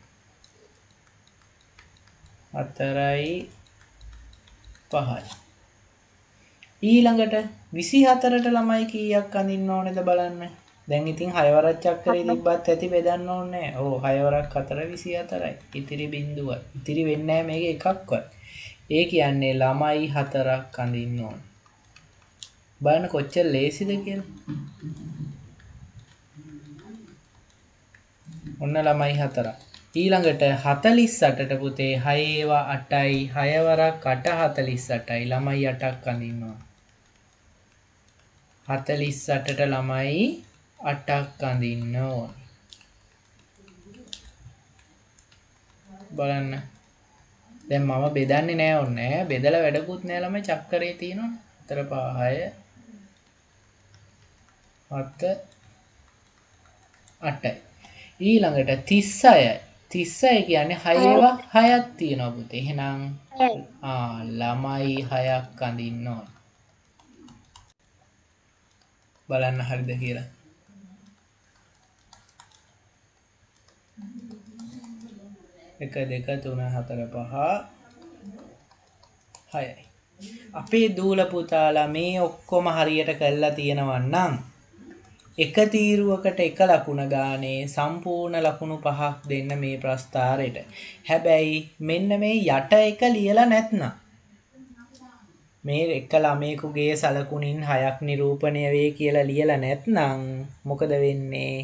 4යි 5යි. ඊළඟට 24ට ළමයි කීයක් අඳින්න ඕනේද බලන්න. දැන් ඉතින් 6 වරක් චක්‍රේ තිබ්බත් ඇති බෙදන්න ඕනේ නැහැ. ඔව් 6 වරක් 4 24යි. ඉතිරි බිඳුවයි. ඉතිරි වෙන්නේ නැහැ මේක එකක්වත්. ඒ කියන්නේ ළමයි 4ක් අඳින්න ඕන. බලන්න කොච්චර ලේසිද කියලා. ඔන්න ළමයි 4ක්. ඊළඟට 48ට පුතේ 6 ඒවා 8යි 6 වරක් 8 48යි ළමයි 8ක් අඳින්න ඕන. 48ට ළමයි 8ක් අඳින්න ඕන. බලන්න. දැන් මම බෙදන්නේ නැහැ ඕනේ. බෙදලා වැඩකුත් නැහැ ළමයි චක්‍රේ තියෙනවනේ. 4 5 6 7 8යි. ඊළඟට 36යි. 36 කියන්නේ 6 ඒවා 6ක් තියෙනවා පුතේ. එහෙනම් ළමයි 6ක් අඳින්න ඕන. බලන්න හරිද කියලා. 1 2 3 4 5 6යි. අපේ දූල පුතාලා මේ ඔක්කොම හරියට කරලා තියෙනවා නම් එක තීරුවකට එක ලකුණ ගානේ සම්පූර්ණ ලකුණු 5ක් දෙන්න මේ ප්‍රස්ථාරයට. හැබැයි මෙන්න මේ යට එක ලියලා නැත්නම් මේ එක ළමයෙකුගේ සලකුණින් 6ක් නිරූපණය වේ කියලා ලියලා නැත්නම් මොකද වෙන්නේ?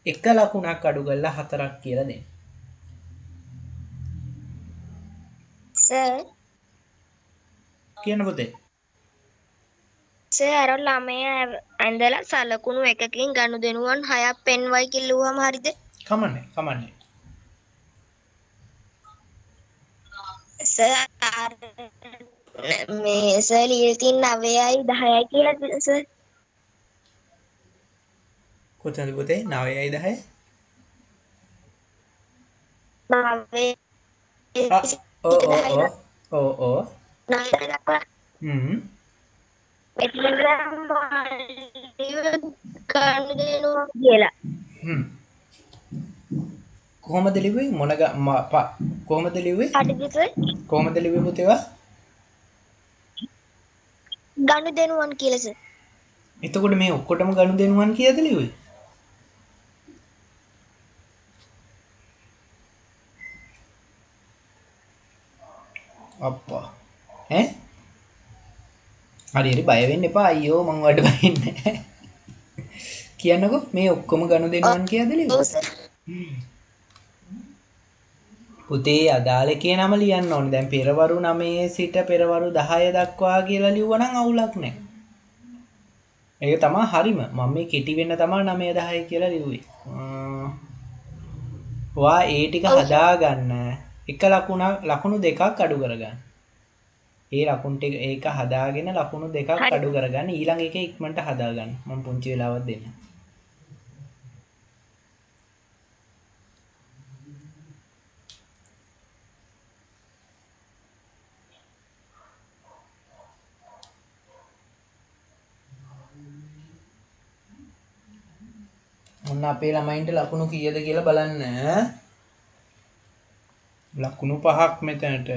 එක ලකුණක් අඩු කරලා 4ක් කියලා දෙන්න. සර් කියන පුතේ. සර් අර ළමයා ඇඳලා සලකුණු එකකින් ගනුදෙනුවන් 6ක් පෙන්වයි කිව්වම හරිද? කමන්නේ. සර් මේ සර් ලියලා තියෙන 9යි 10යි කියලා සර්. කොතනද පුතේ 9යි 10යි? 9 ඕ 9 දක්වා මෙතන ගනුදෙනුවන් කියලා. කොහොමද ලිව්වේ කොහොමද ලිව්වේ? හරිද සර්? කොහොමද ලිව්වේ පුතේවා? ගනුදෙනුවන් කියලා සර්. එතකොට මේ ඔක්කොටම ගනුදෙනුවන් කියලාද ලිව්වේ? අප්පා හරි බය වෙන්න එපා අයියෝ මං වඩ බයින්නේ නැහැ. කියන්නකෝ මේ ඔක්කොම ගනුදෙනුවන් කියලාද ලිව්වේ? පුතේ අදාළ එකේ නම ලියන්න ඕනේ. දැන් පෙරවරු 9 සිට පෙරවරු 10 දක්වා කියලා ලිව්වනම් අවුලක් නැහැ. ඒක තමයි හරිම. මම මේ කෙටි වෙන්න තමයි 9 10 කියලා ලිව්වේ. ඔයා ඒ ටික හදාගන්න. එක ලකුණු දෙකක් අඩු කරගන්න. ඒ ලකුණු ටික ඒක හදාගෙන ලකුණු දෙකක් අඩු කරගන්න. ඊළඟ එකේ ඉක්මනට හදාගන්න. මම පුංචි වෙලාවක් දෙන්න. ඔන්න අපේ ළමයින්ට ලකුණු කීයද කියලා බලන්න. ලකුණු 5ක් මෙතනට.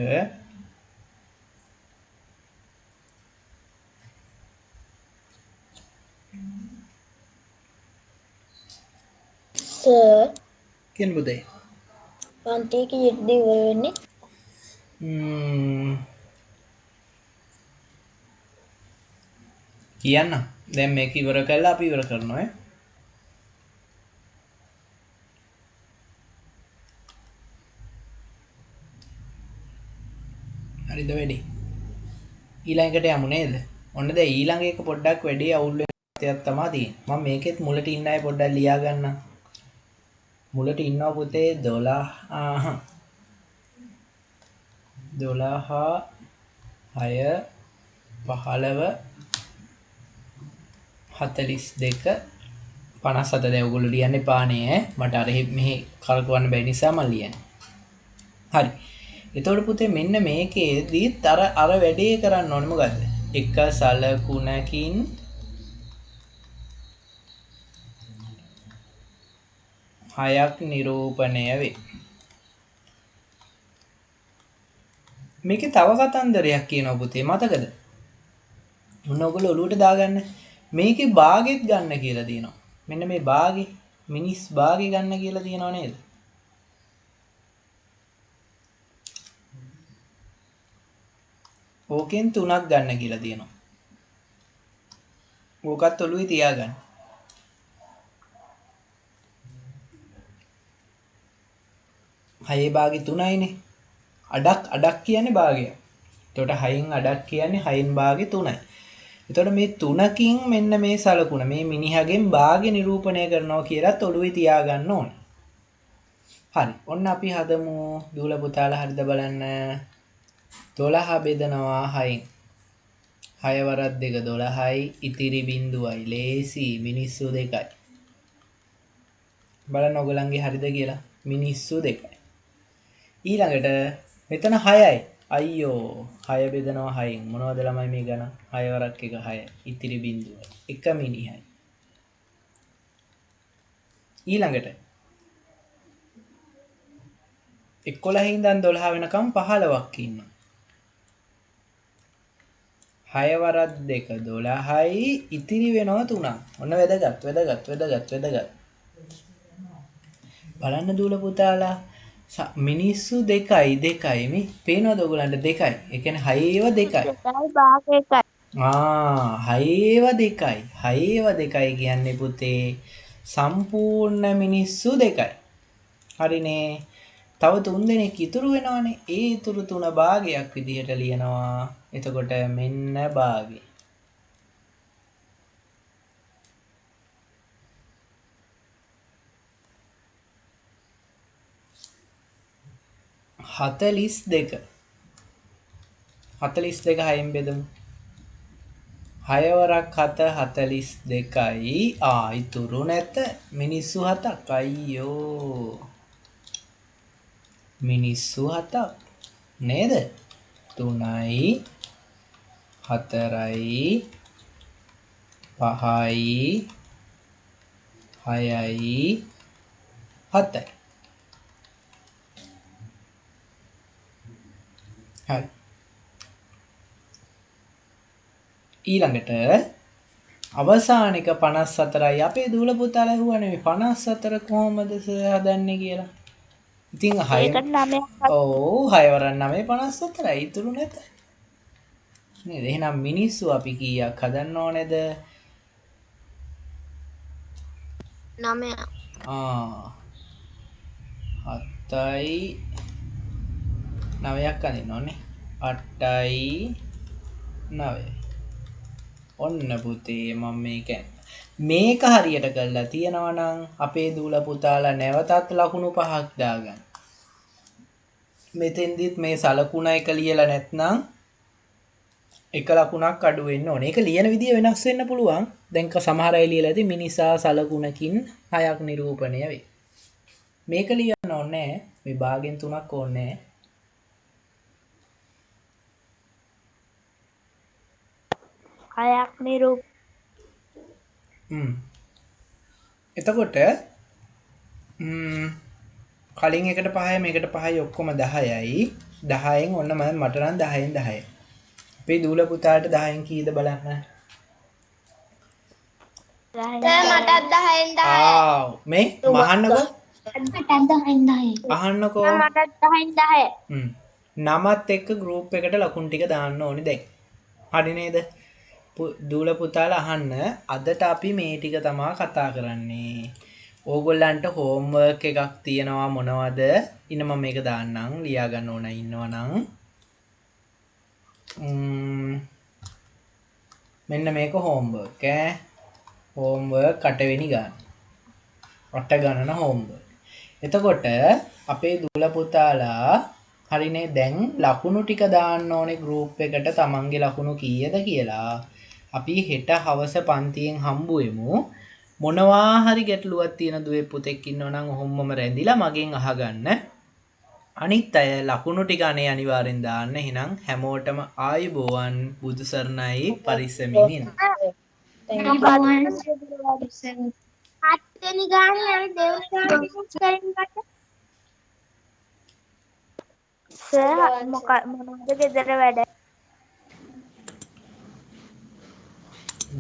සර් කියන්න පුතේ. පන්තියේ කීයටද ඉවර වෙන්නේ? කියන්න. දැන් මේක ඉවර කළා අපි ඉවර කරනවා ඈ. හරිද වැඩි? ඊළඟට යමු නේද? ඔන්න දැන් ඊළඟ එක පොඩ්ඩක් වැඩි අවුල් වෙන තත්ත්වයක් තමයි තියෙන්නේ. මම මේකෙත් මුලට ඉන්න අය පොඩ්ඩක් ලියා ගන්නම්. මුලට ඉන්නවා පුතේ 12 6 15 42 57 දැන් ඔයගොල්ලෝ ලියන්න එපානේ ඈ. මට අර මෙහි කරකවන්න බැරි නිසා මම ලියන්නේ. හරි. එතකොට පුතේ මෙන්න මේකේදීත් අර වැඩේ කරන්න ඕනේ මොකද්ද? එක සලකුණකින් හයක් නිරූපණය වේ. මේකේ තව කතන්දරයක් කියනවා පුතේ මතකද? මොන ඔයගොල්ලෝ ඔලුවට දාගන්න. මේකේ භාගෙත් ගන්න කියලා තියෙනවා. මෙන්න මේ භාගේ මිනිස් භාගේ ගන්න කියලා තියෙනව නේද? ඕකෙන් 3ක් ගන්න කියලා තියෙනවා. ඕකත් ඔලුවේ තියාගන්න. හයේ භාගේ 3යිනේ. අඩක් කියන්නේ භාගය. එතකොට 6න් අඩක් කියන්නේ 6න් භාගේ 3යි. එතකොට මේ 3කින් මෙන්න මේ සලකුණ මේ මිනිහගෙන් භාගය නිරූපණය කරනවා කියලාත් ඔළුවේ තියාගන්න ඕනේ. හරි. ඔන්න අපි හදමු දූල පුතාලා හරිද බලන්න. 12 බෙදනවා 6න්. 6 වරක් 2 12යි ඉතිරි බිඳුවයි. ලේසි මිනිස්සු 2යි. බලන්න ඔයගලන්ගේ හරිද කියලා. මිනිස්සු 2යි. ඊළඟට මෙතන 6යි. අයියෝ 6 බෙදනවා 6න්. මොනවද ළමයි මේ ගණන්? 6 වරක් 1 6. ඉතිරි බිඳුවයි. එක මිනිහයි. ඊළඟට 11 ඉඳන් 12 වෙනකම් 15ක් ඉන්නවා. 6 වරක් 2 12යි ඉතිරි වෙනවා 3ක්. ඔන්න වැදගත්. බලන්න දූල පුතාලා මිනිස්සු 2යි මේ පේනවද ඔයගලන්ට 2යි. ඒ කියන්නේ 6ව 2යි. 2යි භාග 1යි. 6ව 2යි. 6ව 2යි කියන්නේ පුතේ සම්පූර්ණ මිනිස්සු 2යි. හරිනේ. තව 3 දෙනෙක් ඉතුරු වෙනවනේ. ඒ ඉතුරු 3 භාගයක් විදිහට ලියනවා. එතකොට මෙන්න භාගය. හතලිස් දෙක 6න් බෙදමු. 6 වරක් 7 42යි. ඉතුරු නැත මිනිස්සු 7ක්. අයියෝ මිනිස්සු 7ක් නේද? 3යි 4යි 5යි 6යි 7යි. හරි. ඊළඟට අවසාන එක 54යි. අපේ දූල පුතාලා හුවනේ මේ 54 කොහොමද හදන්නේ කියලා. ඉතින් 6 ඒකට 9ක් ඔව් 6 වරක් 9 54යි ඉතුරු නැත. නේද? එහෙනම් මිනිස්සු අපි කීයක් හදන්න ඕනේද? 9. 7යි 9ක් අදින්න ඕනේ. 8යි 9යි. ඔන්න පුතේ මම මේක හරියට කරලා තියෙනවා නම් අපේ දූල පුතාලා නැවතත් ලකුණු 5ක් දාගන්න. මෙතෙන්දිත් මේ සලකුණ එක ලියලා නැත්නම් එක ලකුණක් අඩු වෙන්න ඕනේ. ඒක ලියන විදිය වෙනස් වෙන්න පුළුවන්. දැන් සමහර අය ලියලා ඇති මිනිසා සලකුණකින් 6ක් නිරූපණය වේ. මේක ලියන්න ඕනේ මේ භාගෙන් 3ක් ඕනේ. 6ක් නිරූප එතකොට කලින් එකට 5යි මේකට 5යි ඔක්කොම 10යි. 10න් ඔන්න මට නම් 10න් 10යි. අපේ දූල පුතාට 10න් කීයද බලන්න. මටත් 10න් 10යි. මේ මහන්නකෝ. මටත් 10න් 10යි. අහන්නකෝ. මටත් 10න් 10යි. නමත් එක්ක ගෲප් එකට ලකුණු ටික දාන්න ඕනි දැන්. හරි නේද? දූල පුතාලා අහන්න අදට අපි මේ ටික තමයි කතා කරන්නේ. ඕගොල්ලන්ට හෝම්වර්ක් එකක් තියෙනවා මොනවද? ඉන්න මම මේක දාන්නම් ලියා ගන්න ඕන ඉන්නවනම්. මෙන්න මේක හෝම්වර්ක් ඈ. හෝම්වර්ක් 8 වෙනි ගාන. 8 ගණන හෝම්වර්ක්. එතකොට අපේ දූල පුතාලා හරිනේ දැන් ලකුණු ටික දාන්න ඕනේ ගෲප් එකට තමන්ගේ ලකුණු කීයද කියලා. අපි හෙට හවස පන්තියෙන් හම්බු වෙමු. මොනවා හරි ගැටලුවක් තියෙන දුවේ පුතෙක් ඉන්නවනම් ඔහොමම රැඳිලා මගෙන් අහගන්න. අනිත් අය ලකුණු ටික අනේ අනිවාර්යෙන් දාන්න. එහෙනම් හැමෝටම ආයුබෝවන් බුදු සරණයි පරිස්සමින් ඉන්න. 7 වෙනි ගානේ අපි දෙවෙනි ගානේ කරන්නට. සර් මොනවද ගෙදර වැඩ?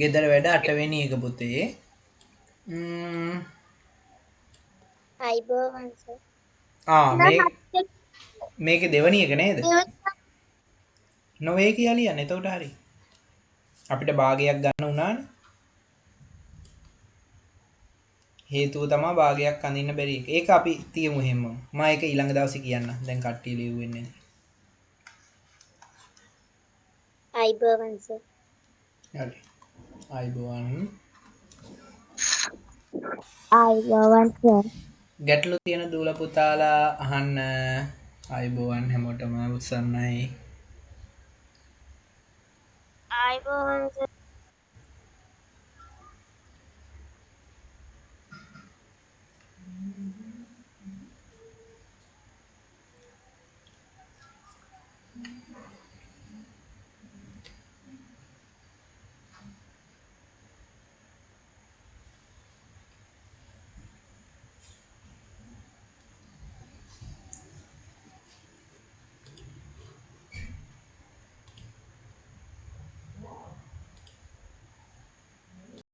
ගෙදර වැඩ 8 වෙනි එක පුතේ. අයිබෝවන් සර්. මේක දෙවනි එක නේද? නොවේ කියලා ලියන්න. එතකොට හරි. අපිට භාගයක් ගන්න උනානේ. හේතුව තමයි භාගයක් අඳින්න බැරි එක. ඒක අපි තියමු එහෙම. මම ඒක ඊළඟ දවසේ කියන්න. දැන් කට්ටිය ලියුවෙන්නේ නැහැ. අයිබෝවන් සර්. හරි. අයිබෝවන්. අයිබෝවන් සර්. ගැටලු තියෙන දූල පුතාලා අහන්න. අයිබෝවන් හැමෝටම උත්සන්නයි. අයිබෝවන් සර්.